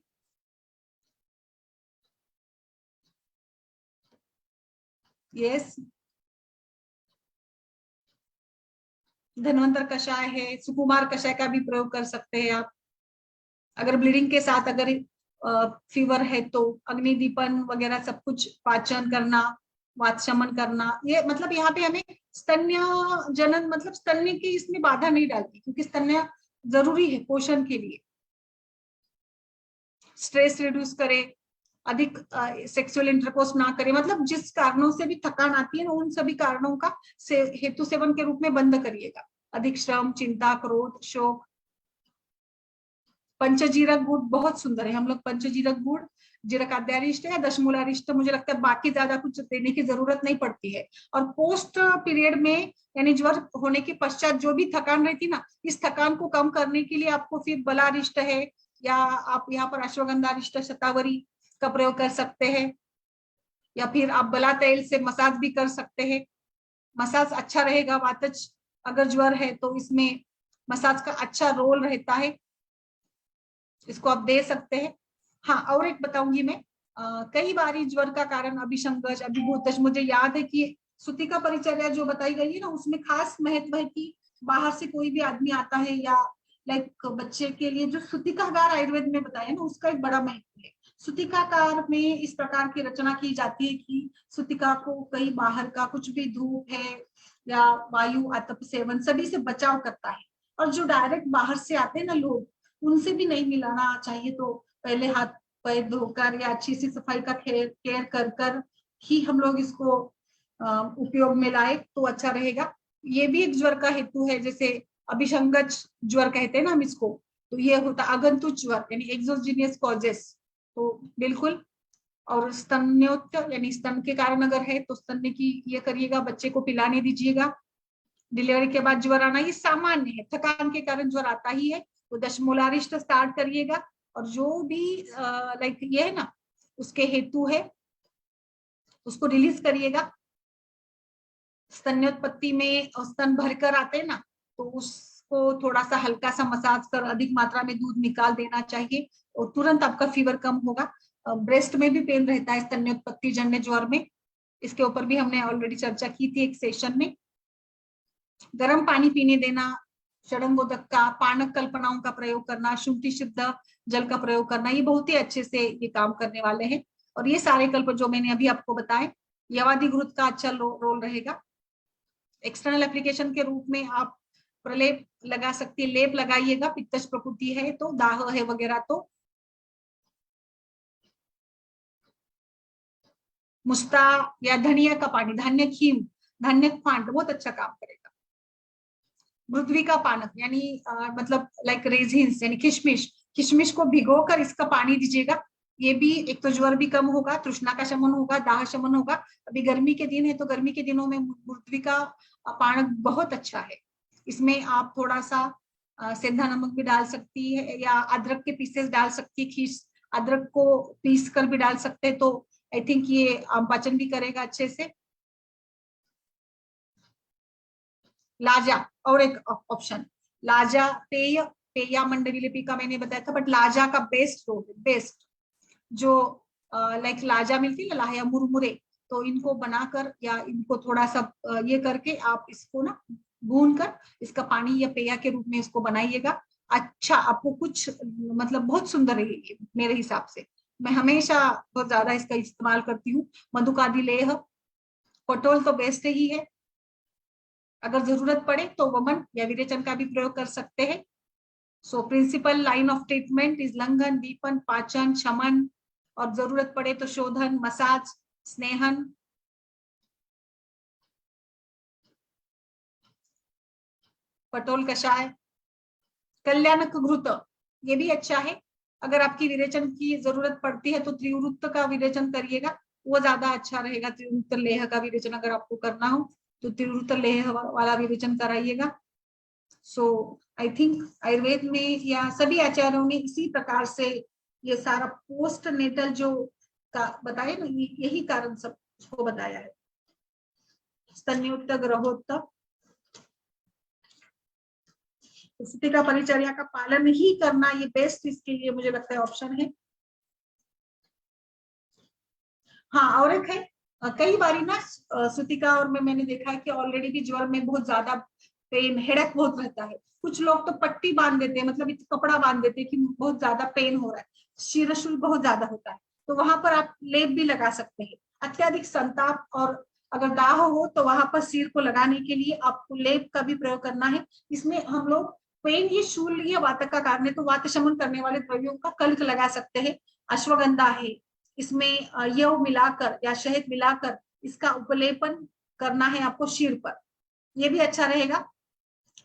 यस, धन्वंतर कषाय है, सुकुमार कषाय का भी प्रयोग कर सकते हैं आप। अगर ब्लीडिंग के साथ अगर फीवर है तो अग्निदीपन वगैरह सब कुछ, पाचन करना, वात शमन करना, ये मतलब यहाँ पे हमें स्तन्य जनन मतलब स्तन्य की इसमें बाधा नहीं डालती, क्योंकि स्तन्य जरूरी है पोषण के लिए। स्ट्रेस रिड्यूस करे, अधिक सेक्सुअल इंटरकोर्स ना करे, मतलब जिस कारणों से भी थकान आती है ना उन सभी कारणों का हेतु सेवन के रूप में बंद करिएगा। अधिक श्रम, चिंता, क्रोध, शोक। पंचजीरक गुड़ बहुत सुंदर है, हम लोग पंचजीरक गुड़, जीरकाद्यारिष्ट या दशमूलारिष्ट, मुझे लगता है बाकी ज्यादा कुछ देने की जरूरत नहीं पड़ती है। और पोस्ट पीरियड में यानी ज्वर होने के पश्चात जो भी थकान रहती ना, इस थकान को कम करने के लिए आपको फिर बलारिष्ट है या आप यहाँ पर अश्वगंधारिष्ट शतावरी का प्रयोग कर सकते हैं, या फिर आप बला तेल से मसाज भी कर सकते हैं। मसाज अच्छा रहेगा, वातज अगर ज्वर है तो इसमें मसाज का अच्छा रोल रहता है, इसको आप दे सकते हैं। हाँ, और एक बताऊंगी मैं, कई बारी ज्वर का कारण अभिसंगज, अभिभूतज, मुझे याद है कि सूतिका परिचर्या जो बताई गई है ना उसमें खास महत्व है कि बाहर से कोई भी आदमी आता है या लाइक बच्चे के लिए जो सूतिकागार आयुर्वेद में बताया ना उसका एक बड़ा महत्व है। सूतिकागार में इस प्रकार की रचना की जाती है कि सूतिका को कहीं बाहर का कुछ भी धूप है या वायु आतप सेवन सभी से बचाव करता है। और जो डायरेक्ट बाहर से आते हैं ना लोग, उनसे भी नहीं मिलाना चाहिए, तो पहले हाथ पैर धोकर या अच्छी सी सफाई का केयर कर कर ही हम लोग इसको उपयोग में लाए तो अच्छा रहेगा। ये भी एक ज्वर का हेतु है, जैसे अभिसंगज ज्वर कहते हैं ना हम इसको, तो ये होता आगंतुक ज्वर यानी एक्सोजीनियस कॉजेस, तो बिल्कुल। और स्तन्योत यानी स्तन के कारण अगर है तो स्तन्य की ये करिएगा, बच्चे को पिलाने दीजिएगा। डिलीवरी के बाद ज्वर आना ये सामान्य है, थकान के कारण ज्वर आता ही है, तो दशमूलारिष्ट स्टार्ट करिएगा। और जो भी लाइक ये है ना उसके हेतु है उसको रिलीज करिएगा। स्तन्योत्पत्ति में स्तन भरकर आते हैं ना, तो उसको थोड़ा सा हल्का सा मसाज कर अधिक मात्रा में दूध निकाल देना चाहिए और तुरंत आपका फीवर कम होगा। ब्रेस्ट में भी पेन रहता है स्तन्योत्पत्ति जन्य ज्वर में, इसके ऊपर भी हमने ऑलरेडी चर्चा की थी एक सेशन में। गर्म पानी पीने देना, षडंगोदक का, पानक कल्पनाओं का प्रयोग करना, शुद्धि शुद्ध जल का प्रयोग करना, ये बहुत ही अच्छे से ये काम करने वाले हैं। और ये सारे कल्प जो मैंने अभी आपको बताए, यवादि घृत का अच्छा रोल रहेगा। एक्सटर्नल एप्लीकेशन के रूप में आप प्रलेप लगा सकती है, लेप लगाइएगा, पित्तज प्रकृति है तो, दाह है वगैरह तो। मुस्ता या धनिया का पानी, धान्य खीम, धान्य फांड बहुत अच्छा काम करेगा। मृद्वी का पानक यानी मतलब लाइक रेजिन्स यानी किशमिश, किशमिश को भिगोकर इसका पानी दीजिएगा। ये भी एक तो ज्वर भी कम होगा, तृष्णा का शमन होगा, दाह शमन होगा। अभी गर्मी के दिन है तो गर्मी के दिनों में मृद्वी का पानक बहुत अच्छा है। इसमें आप थोड़ा सा सेंधा नमक भी डाल सकती है या अदरक के पीसेस डाल सकती है, खीस अदरक को पीस कर भी डाल सकते हैं, तो आई थिंक ये पाचन भी करेगा अच्छे से। लाजा और एक ऑप्शन, लाजा पेय, पेया मंडली लिपि का मैंने बताया था, बट लाजा का बेस्ट रोल है, बेस्ट जो लाइक लाजा मिलती है ना लाया मुरमुरे, तो इनको बनाकर या इनको थोड़ा सा ये करके आप इसको ना भून कर इसका पानी या पेया के रूप में इसको बनाइएगा। अच्छा, आपको कुछ मतलब बहुत सुंदर है ये मेरे हिसाब से। मैं हमेशा बहुत ज्यादा इसका इस्तेमाल करती हूँ। मधुकादि लेह, पटोल तो बेस्ट ही है। अगर जरूरत पड़े तो वमन या विरेचन का भी प्रयोग कर सकते हैं। So principle line of treatment is langhan, deepan, pachan, shaman, और जरूरत पड़े तो शोधन, मसाज, स्नेहन। पटोल कषाय, कल्याणक घृत, ये भी अच्छा है। अगर आपकी विरेचन की जरूरत पड़ती है तो त्रिवृत्त का विरेचन करिएगा, वो ज्यादा अच्छा रहेगा। त्रिवृत्त लेह का विरेचन अगर आपको करना हो तो त्रिवृत्त लेह वाला विरेचन कराइएगा। सो आई थिंक आयुर्वेद में या सभी आचार्यों ने इसी प्रकार से ये सारा पोस्ट नेटल जो का बताया ना, यही कारण सब उसको बताया है। स्तन्योत्तर, ग्रहोत्तर, सुतिका परिचर्या का पालन ही करना ये बेस्ट इसके लिए मुझे लगता है ऑप्शन है। हाँ, और एक है, कई बारी ना सुतिका और मैंने देखा है कि ऑलरेडी भी ज्वर में बहुत ज्यादा पेन, हेडेक बहुत रहता है। कुछ लोग तो पट्टी बांध देते हैं, मतलब कपड़ा बांध देते हैं कि बहुत ज्यादा पेन हो रहा है, शीरशूल बहुत ज्यादा होता है, तो वहां पर आप लेप भी लगा सकते हैं। अत्यधिक संताप और अगर दाह हो तो वहां पर सिर को लगाने के लिए आपको लेप का भी प्रयोग करना है। इसमें हम लोग पेन, ये शूल या वात का कारण है तो वात शमन करने वाले द्रव्यों का कल्क लगा सकते हैं। अश्वगंधा है, इसमें यव मिलाकर या शहद मिलाकर इसका उपलेपन करना है आपको सिर पर, ये भी अच्छा रहेगा।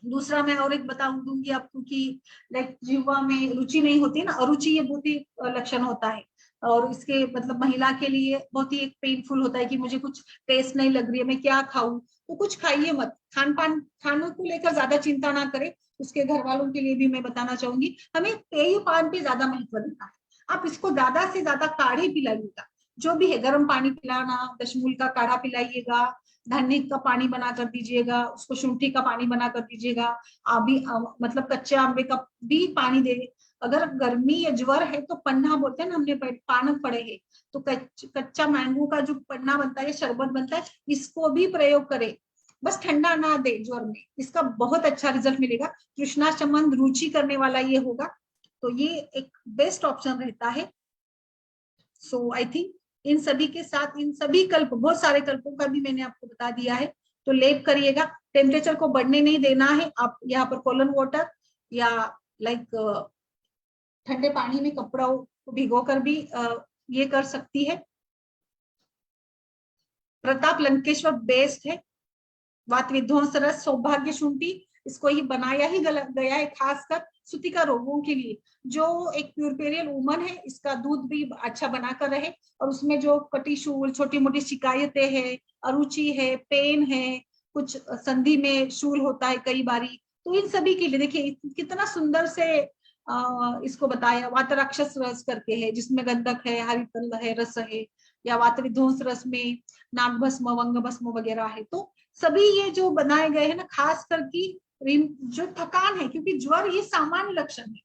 दूसरा मैं और एक बता दूंगी आपको कि लाइक जिह्वा में रुचि नहीं होती ना, अरुचि ये बहुत ही लक्षण होता है, और इसके मतलब महिला के लिए बहुत ही एक पेनफुल होता है कि मुझे कुछ टेस्ट नहीं लग रही है, मैं क्या खाऊं, तो कुछ खाइए मत। खान पान, खानों को लेकर ज्यादा चिंता ना करें। उसके घर वालों के लिए भी मैं बताना चाहूंगी, हमें पेय पान पे ज्यादा महत्व देना है। आप इसको ज्यादा से ज्यादा काढ़े पिलाइएगा, जो भी है, गर्म पानी पिलाना, दशमूल का काढ़ा पिलाइएगा, धनिया का पानी बना कर दीजिएगा, उसको शुंठी का पानी बना कर दीजिएगा। अभी मतलब कच्चे आंबे का भी पानी दे। अगर गर्मी या ज्वर है तो पन्ना बोलते हैं ना, हमने पानक पड़े हैं, तो कच्चा मैंगो का जो पन्ना बनता है, शरबत बनता है, इसको भी प्रयोग करें। बस ठंडा ना दे ज्वर में, इसका बहुत अच्छा रिजल्ट मिलेगा। तृष्णा शमन, रुचि करने वाला ये होगा, तो ये एक बेस्ट ऑप्शन रहता है। सो आई थिंक इन सभी के साथ, इन सभी कल्प, बहुत सारे कल्पों का भी मैंने आपको बता दिया है। तो लेप करिएगा, टेम्परेचर को बढ़ने नहीं देना है। आप यहाँ पर कोलन वाटर या लाइक ठंडे पानी में कपड़ा को भिगो कर भी ये कर सकती है। प्रताप लंकेश्वर बेस्ट है। वात विध्वंस रस, सौभाग्य शुंठी, इसको ही बनाया ही गया है खासकर सुतिका रोगों के लिए। जो एक प्यूरपेरियल वुमन है, इसका दूध भी अच्छा बनाकर रहे, और उसमें जो कटी शूल, छोटी मोटी शिकायतें हैं, अरुचि है, पेन है, कुछ संधि में शूल होता है कई बारी, तो इन सभी के लिए देखिए कितना सुंदर से इसको बताया। वातराक्षस रस करके है जिसमें गंधक है, हरितल है, रस है, या वात विध्वंस रस में नाग भस्म, वंग भस्म वगैरह है। तो सभी ये जो बनाए गए हैं ना, खास करके जो थकान है, क्योंकि ज्वर ये सामान्य लक्षण है,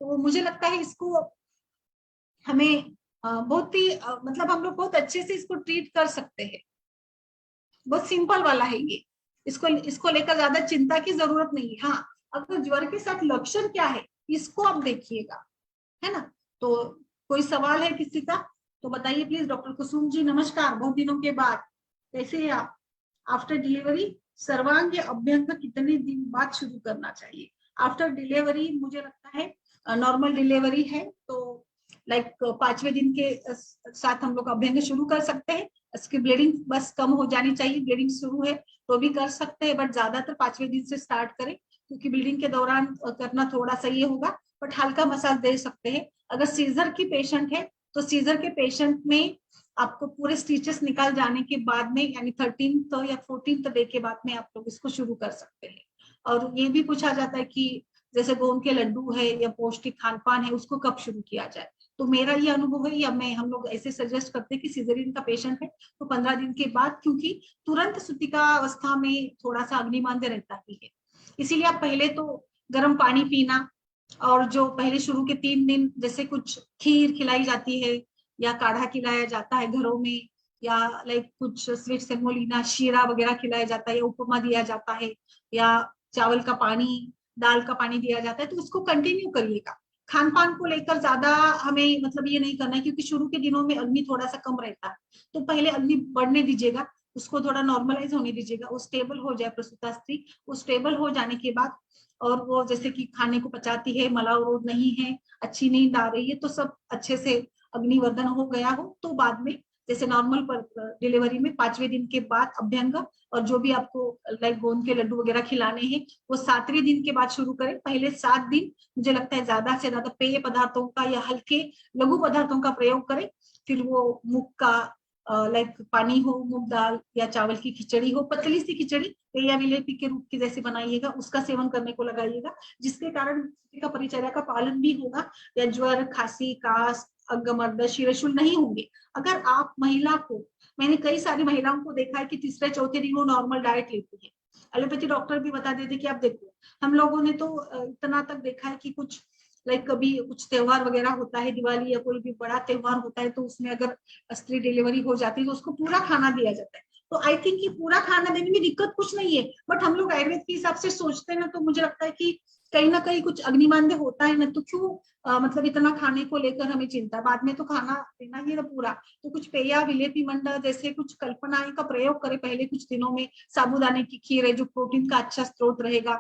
तो मुझे लगता है इसको हमें बहुत ही मतलब हम लोग बहुत अच्छे से इसको ट्रीट कर सकते हैं। बहुत सिंपल वाला है ये, इसको इसको लेकर ज्यादा चिंता की जरूरत नहीं है। हाँ, अगर ज्वर के साथ लक्षण क्या है इसको आप देखिएगा, है ना। तो कोई सवाल है किसी का तो बताइए प्लीज। डॉक्टर कुसुम जी नमस्कार, बहुत दिनों के बाद, कैसे हैं आप? आफ्टर डिलीवरी सर्वांग या अभ्यंग कितने दिन बाद शुरू करना चाहिए? आफ्टर डिलीवरी मुझे लगता है नॉर्मल डिलीवरी है तो लाइक 5वें दिन के साथ हम लोग अभ्यंग शुरू कर सकते हैं। इसकी ब्लीडिंग बस कम हो जानी चाहिए, ब्लीडिंग शुरू है तो भी कर सकते हैं, बट ज्यादातर 5वें दिन से स्टार्ट करें, क्योंकि ब्लीडिंग के दौरान करना थोड़ा सा ये होगा, बट हल्का मसाज दे सकते हैं। अगर सीजर की पेशेंट है तो सीजर के पेशेंट में आपको पूरे स्टिचेस निकाल जाने के बाद में, यानी 13th या 14th डे के बाद में आप लोग इसको शुरू कर सकते हैं। और ये भी पूछा जाता है कि जैसे गोंद के लड्डू है या पौष्टिक खान पान है, उसको कब शुरू किया जाए। तो मेरा ये अनुभव है, या मैं हम लोग ऐसे सजेस्ट करते हैं कि सीजरियन का पेशेंट है तो 15 दिन के बाद, क्योंकि तुरंत सुतिका अवस्था में थोड़ा सा अग्निमांद्य रहता ही है। इसीलिए आप पहले तो गर्म पानी पीना, और जो पहले शुरू के 3 दिन जैसे कुछ खीर खिलाई जाती है या काढ़ा खिलाया जाता है घरों में, या लाइक कुछ स्वीट सेमोलिना, शीरा वगैरह खिलाया जाता है, या उपमा दिया जाता है, या चावल का पानी, दाल का पानी दिया जाता है, तो उसको कंटिन्यू करिएगा। खान पान को लेकर ज्यादा हमें मतलब ये नहीं करना है, क्योंकि शुरू के दिनों में अग्नि थोड़ा सा कम रहता है, तो पहले अग्नि बढ़ने दीजिएगा। उसको थोड़ा नॉर्मलाइज होने दीजिएगा, वो स्टेबल हो जाए प्रसूता स्त्री। वो स्टेबल हो जाने के बाद और वो जैसे कि खाने को पचाती है, मलावरोध नहीं है, अच्छी नींद आ रही है, तो सब अच्छे से अग्निवर्धन हो गया हो, तो बाद में जैसे नॉर्मल पर डिलीवरी में 5वें दिन के बाद अभ्यंग और जो भी आपको लाइक गोंद के लड्डू वगैरह खिलाने हैं वो 7वें दिन के बाद शुरू करें। पहले 7 दिन मुझे लगता है ज्यादा से ज्यादा पेय पदार्थों का या हल्के लघु पदार्थों का प्रयोग करें। फिर वो मूंग का लाइक पानी हो, मूंग दाल या चावल की खिचड़ी हो, पतली सी खिचड़ी पेया विलेपी के रूप की जैसे बनाइएगा, उसका सेवन करने को लगाइएगा, जिसके कारण का परिचर्या का पालन भी होगा, या ज्वर, खांसी, कास, अंगमर्द, शिरशूल नहीं होंगे। अगर आप महिला को, मैंने कई सारी महिलाओं को देखा है कि तीसरे चौथे दिन वो नॉर्मल डाइट लेती है, एलोपैथी डॉक्टर भी बता देते कि आप देखो, हम लोगों ने तो इतना तक देखा है कि कुछ लाइक कभी कुछ त्योहार वगैरह होता है, दिवाली या कोई भी बड़ा त्योहार होता है, तो उसमें अगर स्त्री डिलीवरी हो जाती है तो उसको पूरा खाना दिया जाता है। तो आई थिंक कि पूरा खाना देने में दिक्कत कुछ नहीं है, बट हम लोग आयुर्वेद के हिसाब से सोचते हैं ना, तो मुझे लगता है कि कहीं ना कहीं कुछ अग्निमान्य होता है ना, तो क्यों मतलब इतना खाने को लेकर हमें चिंता, बाद में तो खाना देना ही ना पूरा। तो कुछ पेया विलेपी मंडा जैसे कुछ कल्पनाएं का प्रयोग करें पहले कुछ दिनों में। साबूदाने की खीर है जो प्रोटीन का अच्छा स्रोत रहेगा,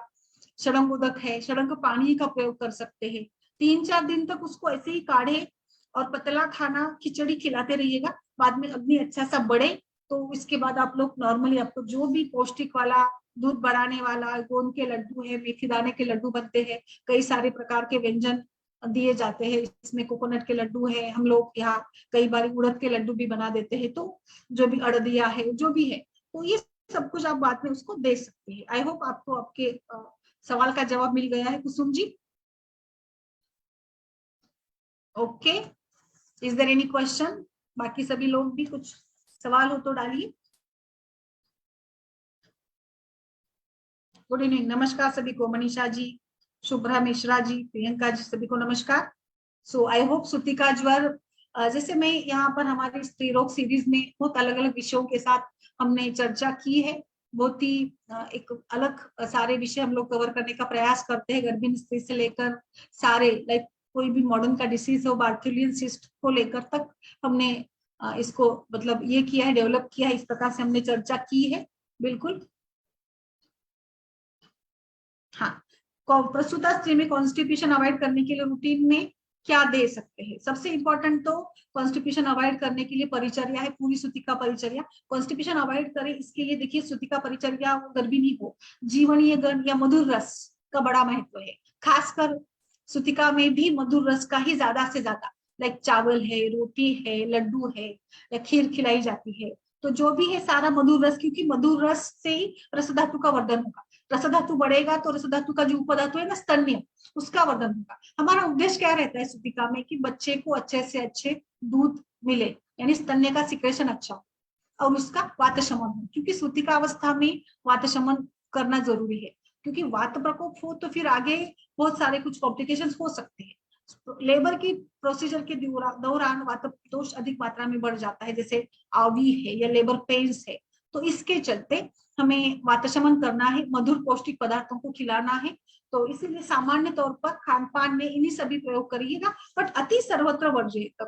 षडंग उदक है, षडंग पानी का प्रयोग कर सकते हैं। 3-4 दिन तक उसको ऐसे ही काढ़े और पतला खाना खिचड़ी खिलाते रहिएगा, बाद में अग्नि अच्छा सा बढ़े तो इसके बाद आप लोग नॉर्मली आपको जो भी पौष्टिक वाला, दूध बढ़ाने वाला, गोंद के लड्डू है, मेथी दाने के लड्डू बनते हैं, कई सारे प्रकार के व्यंजन दिए जाते हैं, इसमें कोकोनट के लड्डू है, हम लोग यहाँ कई बार उड़द के लड्डू भी बना देते हैं, तो जो भी अड़दिया है जो भी है, तो ये सब कुछ आप बाद में उसको दे सकते हैं। आई होप आपको आपके सवाल का जवाब मिल गया है Kusum ji. Okay, is there any question? बाकी सभी लोग भी कुछ सवाल हो तो डालिए। गुड इवनिंग, नमस्कार सभी को, मनीषा जी, शुभ्रा मिश्रा जी, प्रियंका जी, सभी को नमस्कार। सो आई होप सूतिका ज्वर, जैसे मैं यहाँ पर हमारे स्त्री रोग सीरीज में बहुत अलग अलग विषयों के साथ हमने चर्चा की है, बहुत ही एक अलग सारे विषय हम लोग कवर करने का प्रयास करते हैं, गर्भिणी स्त्री से लेकर सारे लाइक कोई भी मॉडर्न का डिसीज हो, बार्थेलियन सिस्ट को लेकर तक हमने इसको मतलब ये किया है, डेवलप किया है, इस प्रकार से हमने चर्चा की है। बिल्कुल, हाँ। प्रसूता स्त्री में कॉन्स्टिपेशन अवॉइड करने के लिए रूटीन में क्या दे सकते हैं? सबसे इंपॉर्टेंट तो कॉन्स्टिपेशन अवॉइड करने के लिए परिचर्या है, पूरी सूतिका परिचर्या। कॉन्स्टिपेशन अवॉइड करें इसके लिए देखिए, सूतिका परिचर्या गर्भिणी हो, जीवनीय गण या मधुर रस का बड़ा महत्व है, खासकर सूतिका में भी मधुर रस का ही ज्यादा से ज्यादा, लाइक चावल है, रोटी है, लड्डू है या खीर खिलाई जाती है, तो जो भी है सारा मधुर रस, क्योंकि मधुर रस से ही रस धातु का वर्धन होगा। रस धातु बढ़ेगा तो रस धातु का जो उपधातु है ना स्तन्य, उसका वर्धन होगा। हमारा उद्देश्य क्या रहता है सूतिका में कि बच्चे को अच्छे से अच्छे दूध मिले, यानी स्तन्य का सिक्रेशन अच्छा हो और उसका वात शमन हो, क्योंकि सूतिका अवस्था में वात शमन करना जरूरी है, क्योंकि वात प्रकोप हो तो फिर आगे बहुत सारे कुछ कॉम्प्लिकेशंस हो सकते हैं। लेबर की प्रोसीजर के दौरान वात दोष अधिक मात्रा में बढ़ जाता है, जैसे आवी है या लेबर पेन्स है, तो इसके चलते हमें वातशमन करना है, मधुर पौष्टिक पदार्थों को खिलाना है। तो इसीलिए सामान्य तौर पर खान पान में इन्हीं सभी प्रयोग करिएगा, बट अति सर्वत्र वर्जित।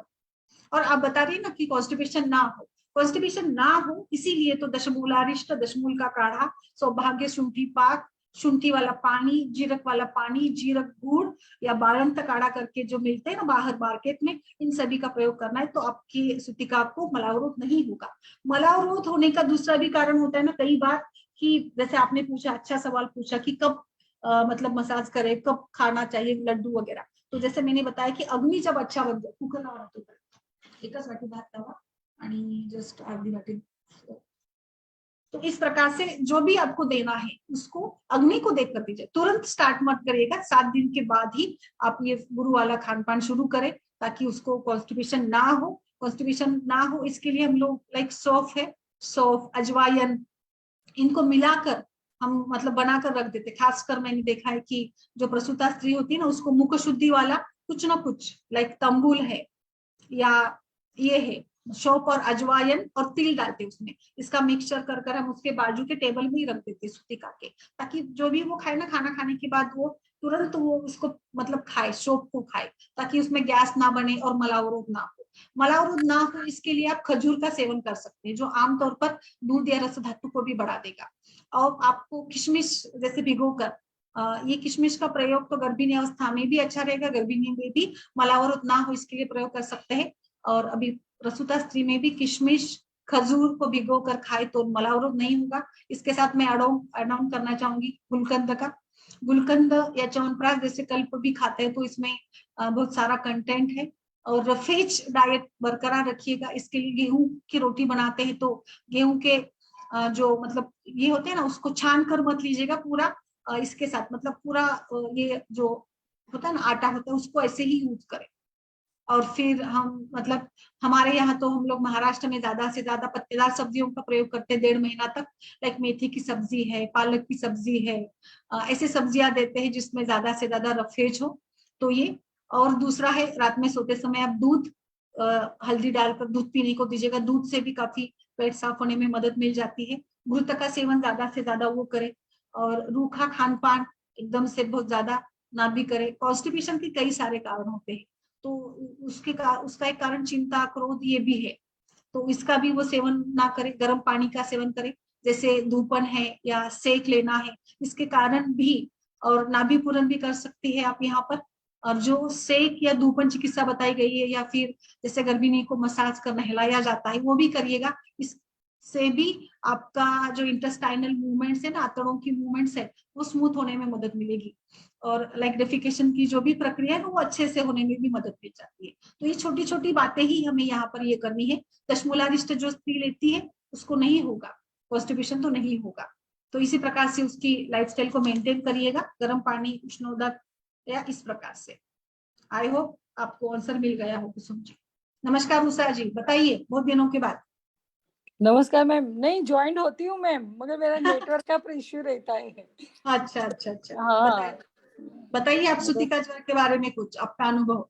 और आप बता रही ना कि कॉन्स्टिपेशन ना हो, कॉन्स्टिपेशन ना हो इसीलिए तो दशमूलारिष्ट, दशमूल का काढ़ा, सौभाग्य शुंठी पाक, शुंठी वाला पानी, जीरक वाला पानी, जीरक गुड़ या बारंत काढ़ा करके जो मिलते हैं ना बाहर मार्केट में, इन सभी का प्रयोग करना है, तो आपकी सूतिका को मलावरोध नहीं होगा। मलावरोध होने का दूसरा भी कारण होता है ना कई बार, कि जैसे आपने पूछा, अच्छा सवाल पूछा कि कब मतलब मसाज करें, कब खाना चाहिए लड्डू वगैरह, तो जैसे मैंने बताया कि अग्नि जब अच्छा बन जाए, कुकर लावा तो एकच वाटी भात लावा आणि जस्ट अर्धी वाटी, तो इस प्रकार से जो भी आपको देना है उसको अग्नि को देख कर दीजिए, तुरंत स्टार्ट मत करिएगा, 7 दिन के बाद ही आप ये गुरु वाला खान पान शुरू करें, ताकि उसको कॉन्स्टिपेशन ना हो। कॉन्स्टिपेशन ना हो इसके लिए हम लोग लाइक सौंफ है, सौंफ, अजवाइन, इनको मिलाकर हम मतलब बनाकर रख देते। खासकर मैंने देखा है कि जो प्रसूता स्त्री होती है ना, उसको मुख शुद्धि वाला कुछ ना कुछ लाइक तंबुल है या ये है, सौंफ और अजवाइन और तिल डालते उसमें, इसका मिक्सचर कर कर हम उसके बाजू के टेबल में ही रख देते सूतिका के, ताकि जो भी वो खाए ना, खाना खाने के बाद वो तुरंत वो उसको मतलब खाए, सौंफ को खाए, ताकि उसमें गैस ना बने और मलावरोध ना हो। मलावरुद्ध ना हो इसके लिए आप खजूर का सेवन कर सकते हैं, जो आमतौर पर दूध या रस धातु को भी बढ़ा देगा। और आपको किशमिश जैसे भिगोकर, ये किशमिश का प्रयोग तो गर्भिणी अवस्था में भी अच्छा रहेगा, गर्भिणी में भी मलावरुद्ध ना हो इसके लिए प्रयोग कर सकते हैं। और अभी प्रसूता स्त्री में भी किशमिश खजूर को भिगो कर खाए तो मलावरुद्ध नहीं होगा। इसके साथ मैं एड ऑन करना चाहूंगी गुलकंद का। गुलकंद या च्यवनप्राश जैसे कल्प भी खाते हैं तो इसमें बहुत सारा कंटेंट है। और रफेज डाइट बरकरार रखिएगा, इसके लिए गेहूं की रोटी बनाते हैं तो गेहूं के जो मतलब ये होते हैं ना, उसको छान कर मत लीजिएगा पूरा, इसके साथ मतलब पूरा ये जो होता है ना आटा होता है उसको ऐसे ही यूज करें। और फिर हम मतलब हमारे यहाँ तो हम लोग महाराष्ट्र में ज्यादा से ज्यादा पत्तेदार सब्जियों का प्रयोग करते हैं 1.5 महीना तक। लाइक मेथी की सब्जी है, पालक की सब्जी है, ऐसे सब्जियां देते हैं जिसमें ज्यादा से ज्यादा रफेज हो। तो ये, और दूसरा है रात में सोते समय आप दूध हल्दी डालकर दूध पीने को दीजिएगा, दूध से भी काफी पेट साफ होने में मदद मिल जाती है। घृत का सेवन ज्यादा से ज्यादा वो करे, और रूखा खान पान एकदम से बहुत ज्यादा ना भी करे। कॉन्स्टिपेशन के कई सारे कारण होते हैं, तो उसका एक कारण चिंता क्रोध ये भी है, तो इसका भी वो सेवन ना करे। गर्म पानी का सेवन करे, जैसे धूपन है या सेक लेना है, इसके कारण भी। और नाभि पूरन भी कर सकती है आप यहाँ पर। और जो सेक या धूपन चिकित्सा बताई गई है, या फिर जैसे गर्भिणी को मसाज कर नहलाया जाता है, वो भी करिएगा। इससे भी आपका जो इंटेस्टाइनल मूवमेंट्स है ना, आंतड़ों की मूवमेंट्स है, वो स्मूथ होने में मदद मिलेगी। और लाइक डेफिकेशन की जो भी प्रक्रिया है वो अच्छे से होने में भी मदद मिल जाती है। तो ये छोटी छोटी बातें ही हमें यहाँ पर ये करनी है। दशमूलारिष्ट जो स्त्री लेती है उसको नहीं होगा, कॉन्स्टिपेशन तो नहीं होगा। तो इसी प्रकार से उसकी लाइफस्टाइल को मेंटेन करिएगा, गर्म पानी, उष्णोदक या इस प्रकार से। आई होप आपको आंसर मिल गया हो कुसुम जी। नमस्कार उषा जी, बताइए बहुत दिनों के बाद। नमस्कार मैम। नहीं, ज्वाइन होती हूँ मैम, मगर मेरा नेटवर्क का इश्यू रहता है। अच्छा अच्छा अच्छा, हाँ, बताइए आप सूतिका ज्वर के बारे में कुछ आपका अनुभव।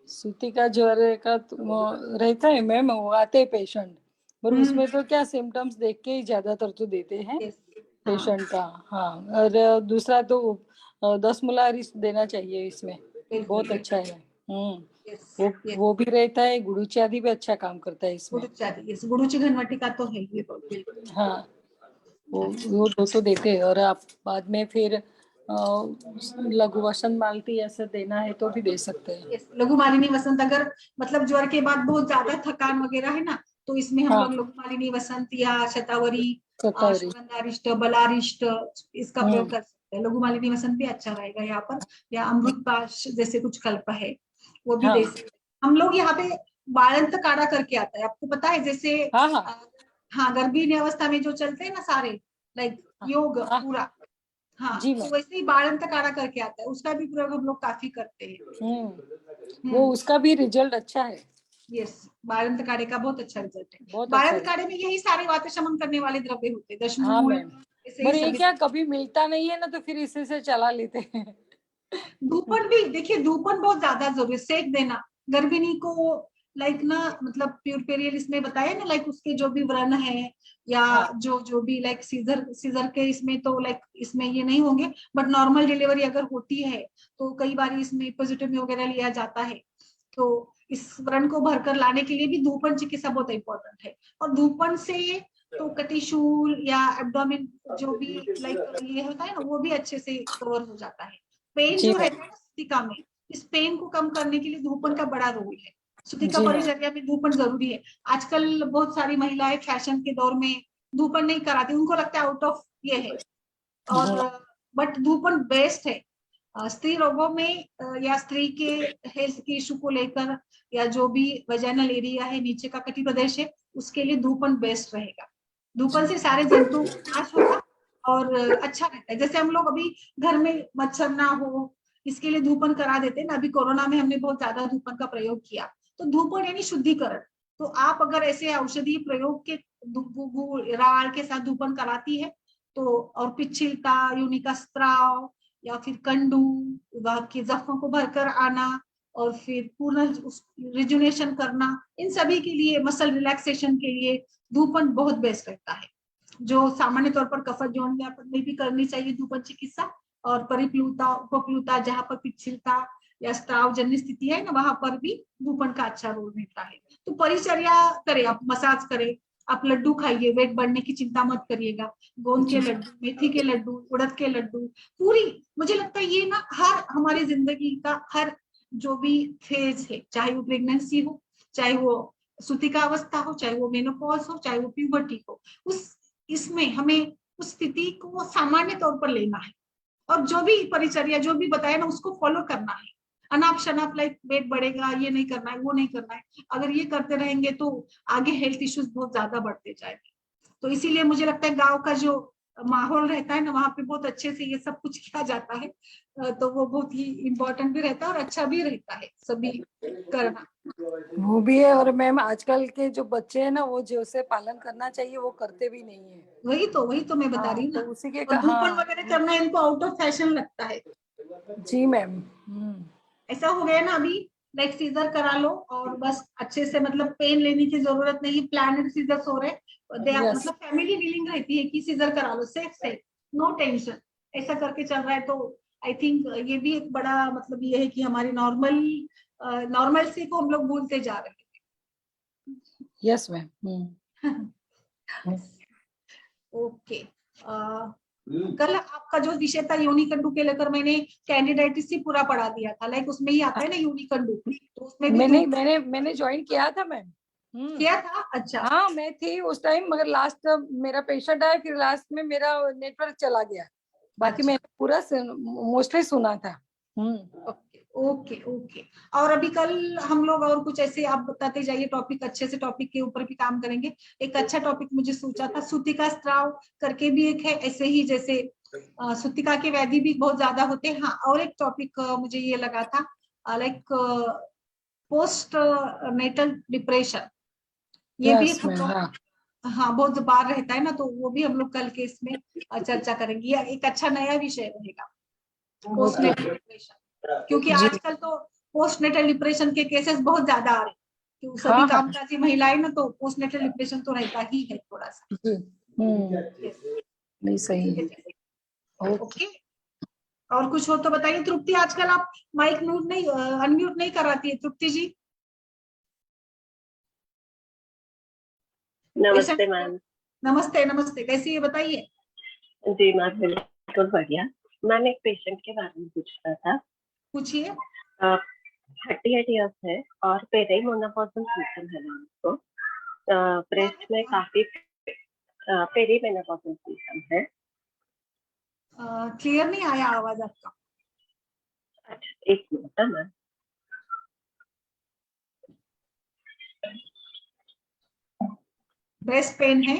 सूतिका ज्वर का रहता है मैम, वो आते हैं पेशेंट, पर उसमें तो क्या सिम्टम्स देख के ही ज्यादातर तो देते हैं पेशेंट का। हाँ, और दूसरा तो 10 मुलारिस देना चाहिए इसमें, बहुत अच्छा है। वो भी रहता है। गुड़ूची आदि भी अच्छा काम करता है इसमें। गुड़ूची घनवटिका तो है ये बिल्कुल। हाँ, वो 200 देते हैं। और आप बाद में फिर लघु वसंत मालती ऐसा देना है तो भी दे सकते हैं। लघु मालिनी वसंत, अगर मतलब ज्वर के बाद बहुत ज्यादा थकान वगैरह है ना, तो इसमें हम लोग लघु मालिनी वसंत या शतावरी, सुगंधारिष्ट, बलारिष्ट इसका प्रयोग कर सकते हैं। लघु मालिनी वसंत भी अच्छा रहेगा यहाँ पर, या अमृत पाश जैसे कुछ कल्प है वो भी दे सकते हैं। हम लोग यहाँ पे बाळंत काढ़ा करके आता है, आपको पता है, जैसे हाँ गर्भिणी अवस्था में जो चलते हैं ना सारे, लाइक योग पूरा, हाँ तो वैसे ही बाळंत काढ़ा करके आता है, उसका भी प्रयोग हम लोग काफी करते हैं। वो उसका भी रिजल्ट अच्छा है। यस, बाळंत काढ़े का बहुत अच्छा रिजल्ट है। बहुत बाळंत काढ़े में यही सारे वात शमन करने वाले द्रव्य होते हैं, दशमूल। पर ये क्या कभी मिलता नहीं है ना, तो फिर इसी से चला लेते हैं। धूपन भी देखिए, धूपन बहुत ज्यादा जरूरी है, सेक देना गर्भिणी को। लाइक ना मतलब प्यूरपेरियल इसमें बताया ना, लाइक उसके जो भी व्रण है या जो भी लाइक सीजर के इसमें तो लाइक इसमें ये नहीं होंगे, बट नॉर्मल डिलीवरी अगर होती है तो कई बार इसमें पॉजिटिव वगैरह लिया जाता है। तो इस व्रण को भरकर लाने के लिए भी धूपन चिकित्सा बहुत इंपॉर्टेंट है। और धूपन से तो कटिशूल या एब्डोमेन जो भी लाइक ये होता है ना, वो भी अच्छे से कवर हो जाता है। पेन जो रहता है ना सूतिका में, इस पेन को कम करने के लिए धूपन का बड़ा रोल है। सूतिका परिचर्या में धूपन जरूरी है। आजकल बहुत सारी महिलाएं फैशन के दौर में धूपन नहीं कराती, उनको लगता है आउट ऑफ ये है, और बट धूपन बेस्ट है। स्त्री रोगों में या स्त्री के हेल्थ के इशू को लेकर, या जो भी वजाइनल एरिया है, नीचे का कटी प्रदेश है, उसके लिए धूपन बेस्ट रहेगा। धूपन से सारे जंतु नाश होगा और अच्छा रहता है। जैसे हम लोग अभी घर में मच्छर ना हो इसके लिए धूपन करा देते हैं ना, अभी कोरोना में हमने बहुत ज्यादा धूपन का प्रयोग किया। तो धूपन यानी शुद्धिकरण। तो आप अगर ऐसे औषधीय प्रयोग के राल के साथ धूपन कराती है तो, और पिछिलता, यूनिका स्त्राव या फिर कंडू, विभाग के जख्मों को भरकर आना और फिर पूर्ण रिजुनेशन करना, इन सभी के लिए, मसल रिलैक्सेशन के लिए धूपन बहुत बेस्ट रहता है। जो सामान्य तौर पर कफत जोन में भी करनी चाहिए धूपन चिकित्सा। और परिप्लुता, उपप्लुता, जहाँ पर पिछिलता या स्त्राव जन्य स्थिति है ना, वहां पर भी भूपन का अच्छा रोल रहता है। तो परिचर्या करें, आप मसाज करें, आप लड्डू खाइए, वेट बढ़ने की चिंता मत करिएगा। गोंद के लड्डू, मेथी के लड्डू, उड़द के लड्डू, पूरी, मुझे लगता है ये ना हर हमारी जिंदगी का हर जो भी फेज है, चाहे वो प्रेगनेंसी हो, चाहे वो सूतिका अवस्था हो, चाहे वो मेनोपॉज हो, चाहे वो प्यूबर्टी हो, उस इसमें हमें उस स्थिति को सामान्य तौर पर लेना है और जो भी परिचर्या जो भी बताया ना उसको फॉलो करना है। अनाप शनाप लाइक वेट बढ़ेगा, ये नहीं करना है, वो नहीं करना है, अगर ये करते रहेंगे तो आगे हेल्थ इश्यूज बहुत ज्यादा बढ़ते जाएंगे। तो इसीलिए मुझे लगता है गांव का जो माहौल रहता है ना, वहां पे बहुत अच्छे से ये सब कुछ किया जाता है, तो वो बहुत ही इम्पोर्टेंट भी रहता है और अच्छा भी रहता है सभी करना। वो भी है। और मैम आजकल के जो बच्चे हैं ना, वो जो से पालन करना चाहिए वो करते भी नहीं है। वही तो मैं बता रही हूँ तो ना, उसी के और भूपन हाँ वगैरह करना इनको आउट ऑफ फैशन लगता है। जी मैम। ऐसा हो गया ना अभी, लाइक सीजर करा लो और बस अच्छे से, मतलब पेन लेने की जरूरत नहीं, प्लानड सीजर्स हो रहे, यस मतलब फैमिली विलिंग रहती है कि सीजर करा लो, सेफ नो टेंशन, ऐसा करके चल रहा है। तो आई थिंक ये भी एक बड़ा मतलब ये है कि हमारी नॉर्मल सी को हम लोग भूलते जा रहे यस मैम। हैं। ओके, कल आपका जो विषय था यूनिकंडू के लेकर, मैंने कैंडिडेटिस ही पूरा पढ़ा दिया था, लाइक उसमें ही आता है ना यूनिकंडू, तो उसमें भी मैंने ज्वाइन किया था मैम। किया था। अच्छा, हाँ मैं थी उस टाइम, मगर लास्ट मेरा पेशेंट आया, फिर लास्ट में मेरा नेटवर्क चला गया। बाकी अच्छा, मैंने पूरा मोस्टली सुना था। Okay okay okay. और अभी कल हम लोग और कुछ ऐसे आप बताते जाइए टॉपिक, अच्छे से टॉपिक के ऊपर भी काम करेंगे। एक अच्छा टॉपिक मुझे सोचा था, सूतिका स्त्राव करके भी एक है, ऐसे ही जैसे सूतिका के व्याधि भी बहुत ज्यादा होते हैं। हाँ, और एक टॉपिक मुझे ये लगा था, लाइक पोस्ट नेटल डिप्रेशन, ये भी यस एक हम मैम। लोग, हाँ हाँ बहुत बार रहता है ना, तो वो भी हम लोग कल के इसमें चर्चा करेंगे। यह एक अच्छा नया विषय रहेगा, पोस्ट ओके नेटल डिप्रेशन, क्योंकि जी। आजकल तो पोस्ट नेटल डिप्रेशन के केसेस बहुत ज्यादा आ रहे हैं, क्योंकि सभी हाँ हाँ कामकाजी महिलाएं ना, तो पोस्ट नेटल डिप्रेशन तो रहता ही है थोड़ा सा। जी। Yes, नहीं सही ठीक है, है। ठीक है। ओके। ओके, और कुछ हो तो बताइए। तृप्ति, आजकल आप माइक म्यूट नहीं, अनम्यूट नहीं कराती है तृप्ति जी। पेशेंट, नमस्ते मैम। नमस्ते नमस्ते, कैसी है बताइए। जी मैम, बिल्कुल बढ़िया। मैम एक पेशेंट के बारे में पूछना था। पूछिए। 38 ईयर्स है और पेरीमेनोपॉजल सिम्टम है मैम उसको। ब्रेस्ट में काफी पेरीमेनोपॉजल सिम्टम है। क्लियर नहीं आया आवाज आपका। अच्छा, एक मिनट है मैम। ब्रेस्ट पेन है।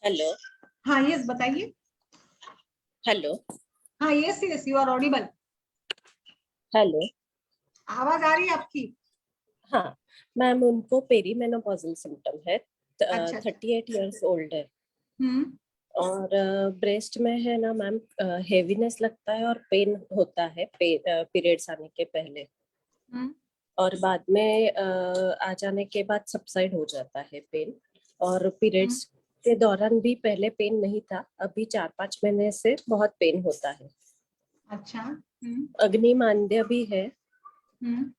हेलो हाँ यस बताइए। हेलो हाँ yes yes, you are audible. Hello. आवाज आ रही है आपकी। हाँ मैम, उनको पेरीमेनोपॉजल सिम्टम है। अच्छा, 38 ईयर्स ओल्ड है हम्म और ब्रेस्ट में है ना मैम, हेवीनेस लगता है और पेन होता है पीरियड्स आने के पहले, हम्म और बाद में आ जाने के बाद सबसाइड हो जाता है पेन। और पीरियड्स के दौरान भी पहले पेन नहीं था, अभी 4-5 महीने से बहुत पेन होता है। अच्छा, अग्निमांद्य भी है। हम्म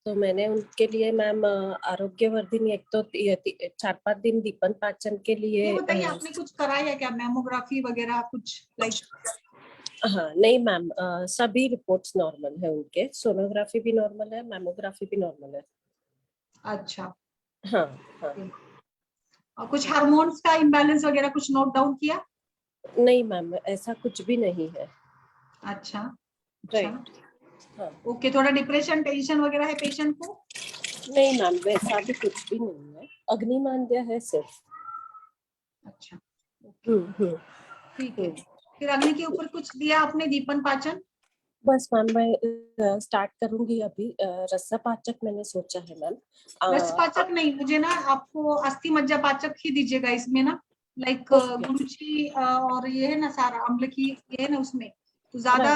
तो मैंने उनके लिए मैम आरोग्यवर्धिनी एक तो 4-5 दिन दीपन पाचन के लिए ये बताइए, आपने कुछ कराया क्या, मेमोग्राफी वगैरह कुछ लाइक। हाँ नहीं मैम, सभी रिपोर्ट्स नॉर्मल है उनके। सोनोग्राफी भी नॉर्मल है, मेमोग्राफी भी नॉर्मल है। अच्छा, हाँ हाँ। और कुछ हार्मोन्स का इम्बैलेंस वगैरह कुछ नोट डाउन किया। नहीं मैम, ऐसा कुछ भी नहीं है। अच्छा अच्छा, राइट। हाँ ओके। थोड़ा डिप्रेशन टेंशन वगैरह है पेशेंट को। नहीं मैम, वैसा भी कुछ भी नहीं है, अग्निमांद्य है सिर्फ। अच्छा, ओके, हम्म। ठीक है। फिर अग्नि के ऊपर कुछ दिया आपने, दीपन पाचन। बस मैम, मैं स्टार्ट करूंगी अभी। रस्सा पाचक मैंने सोचा है मैम। रस पाचक नहीं, मुझे ना आपको अस्थि मज्जा पाचक ही दीजिएगा इसमें ना, लाइक ओके गुरुची और ये है ना सारा अम्ल की, ये है ना उसमें तो ज्यादा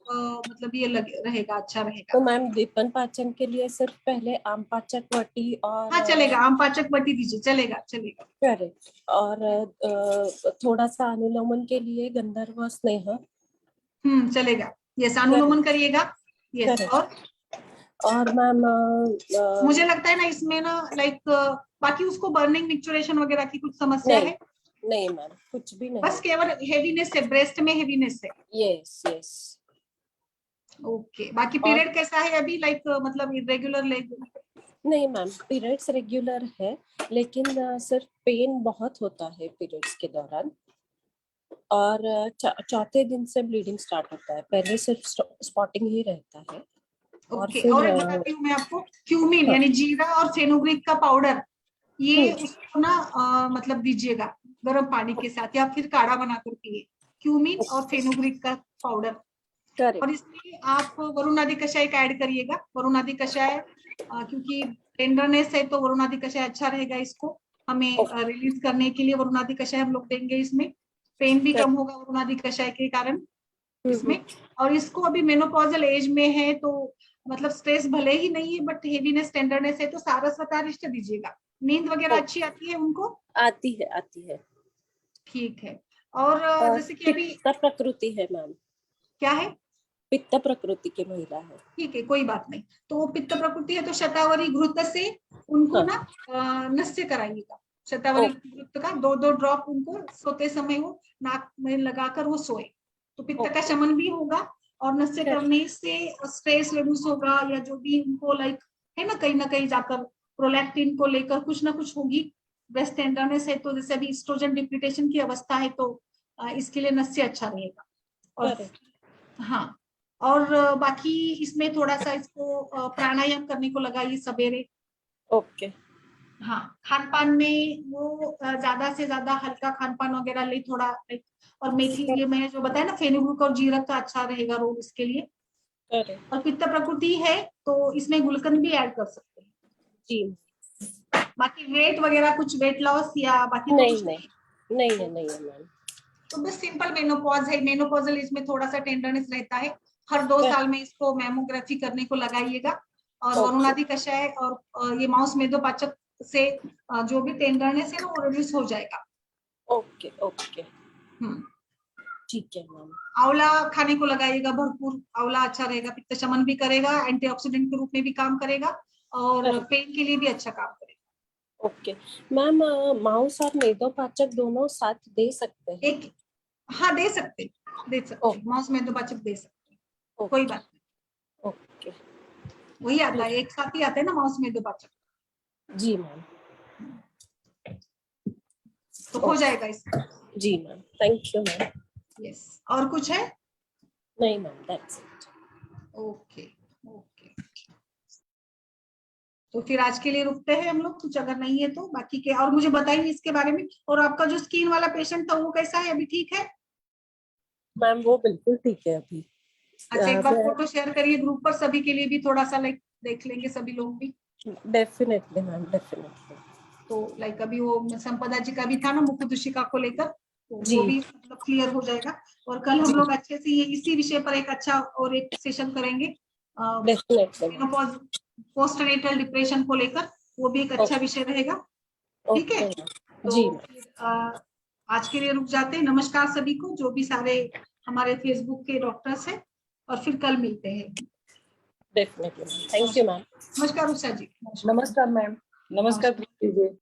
मतलब ये रहेगा, अच्छा रहेगा। तो मैम विपन पाचन के लिए सिर्फ पहले आम पाचक वटी और हाँ चलेगा, आम पाचक वटी दीजिए, चलेगा चलेगा। करेक्ट, और थोड़ा सा अनुलोमन के लिए गंधर्व स्नेह। चलेगा, यस अनुलोमन करिएगा, यस। और मैम मुझे लगता है ना इसमें ना लाइक बाकी उसको बर्निंग मिक्चुरेशन वगैरह की कुछ समस्या है? नहीं मैम, कुछ भी नहीं, बस केवल हेवीनेस है, ब्रेस्ट में हेवीनेस है। Yes yes. ओके, बाकी पीरियड कैसा है अभी, लाइक मतलब इरेगुलर नहीं मैम, पीरियड्स रेगुलर है, लेकिन सिर्फ पेन बहुत होता है पीरियड्स के दौरान, और चौथे दिन से ब्लीडिंग स्टार्ट होता है, पहले सिर्फ स्पॉटिंग ही रहता है। ओके, और एक बताती हूँ मैं आपको, क्यूमिन यानी जीरा और फेनुग्रीक का पाउडर, ये उसको ना मतलब दीजिएगा गर्म पानी के साथ, या फिर काढ़ा बनाकर पिए, क्यूमिन और फेनुग्रीक का पाउडर। और इसमें आप वरुण आदि कषाय का ऐड करिएगा, वरुण आदि कषाय, क्योंकि टेंडरनेस है तो वरुण आदि कषाय अच्छा रहेगा इसको हमें रिलीज करने के लिए। वरुण आदि कषाय हम लोग देंगे, इसमें पेन भी कम होगा वरुण आदि कषाय के कारण इसमें। और इसको अभी मेनोपॉजल एज में है तो मतलब स्ट्रेस भले ही नहीं है बट हेवीनेस टेंडरनेस है तो सारस्वतारिष्ट दीजिएगा। नींद वगैरह अच्छी आती है उनको? आती है। ठीक है। और जैसे कि अभी पित्त प्रकृति है मैम। क्या है? पित्त प्रकृति की महिला है। ठीक है, कोई बात नहीं। तो पित्त प्रकृति है तो शतावरी घृत से उनको ना नस्य कराइएगा। शतावरी घृत का 2-2 ड्रॉप उनको सोते समय वो नाक में लगाकर वो सोए तो पित्त का शमन भी होगा, और नस्य करने से स्ट्रेस रिड्यूस होगा, या जो भी उनको लाइक है ना कहीं जाकर प्रोलैक्टिन को लेकर कुछ ना कुछ होगी। ब्रेस्ट टेंडरनेस है तो जैसे अभी एस्ट्रोजन डिप्लीटेशन की अवस्था है तो इसके लिए नस्य अच्छा रहेगा। और हाँ, और बाकी इसमें थोड़ा सा इसको प्राणायाम करने को लगाइए सवेरे। ओके। हाँ, खान पान में वो ज्यादा से ज्यादा हल्का खान पान वगैरह ले थोड़ा, और मेथी, ये मैंने जो बताया ना फेनुग्रीक और जीरक का अच्छा रहेगा रोल इसके लिए। और पित्त प्रकृति है तो इसमें गुलकंद भी ऐड कर सकते हैं जी। बाकी वेट वगैरह कुछ वेट लॉस या बाकी नहीं। तो बस सिंपल मेनोपॉज है, मेनोपॉजल इसमें थोड़ा सा टेंडरनेस रहता है। हर 2 साल में इसको मैमोग्राफी करने को लगाइएगा। और वरुण आदि कषाय और ये माउस मेदोपाचक से जो भी टेंडरनेस है ना वो रिड्यूस हो जाएगा। ओके। ठीक है मैम। आंवला खाने को लगाइएगा भरपूर, आंवला अच्छा रहेगा, पित्त शमन भी करेगा, एंटीऑक्सीडेंट के रूप में भी काम करेगा और पेन के लिए भी अच्छा काम करेगा। ओके मैम, माउस और मेदोपाचक दोनों साथ दे सकते हैं? हाँ दे सकते माउस मेदोपाचक दे सकते, कोई बात नहीं। ओके, वही आता है, एक साथ ही आता है ना माउस मेदोपाचक जी मैम। तो हो जाएगा इसका। जी ma'am, thank you ma'am. Yes, और कुछ है? नहीं मैम, दैट्स इट। ओके। तो फिर आज के लिए रुकते हैं हम लोग, कुछ अगर नहीं है तो बाकी के और मुझे बताइए इसके बारे में। और आपका जो स्किन वाला पेशेंट था वो कैसा है, अभी ठीक है? मैम वो बिल्कुल ठीक है अभी। अच्छा, एक बार फोटो शेयर करिए ग्रुप पर, सभी के लिए भी थोड़ा सा लाइक देख लेंगे सभी लोग भी। Definitely ma'am, definitely. तो लाइक अभी वो संपदा जी का भी था ना मुखदुशिका को लेकर, तो वो भी मतलब क्लियर हो जाएगा। और कल हम लोग अच्छे से ये इसी विषय पर एक अच्छा और एक सेशन करेंगे पोस्टनेटल डिप्रेशन को लेकर, वो भी एक अच्छा विषय रहेगा। ठीक है, तो आज के लिए रुक जाते हैं। नमस्कार सभी को, जो भी सारे हमारे फेसबुक के डॉक्टर्स हैं, और फिर कल मिलते हैं। Definitely, thank you ma'am. नमस्कार उषा जी। नमस्कार मैम। नमस्कार।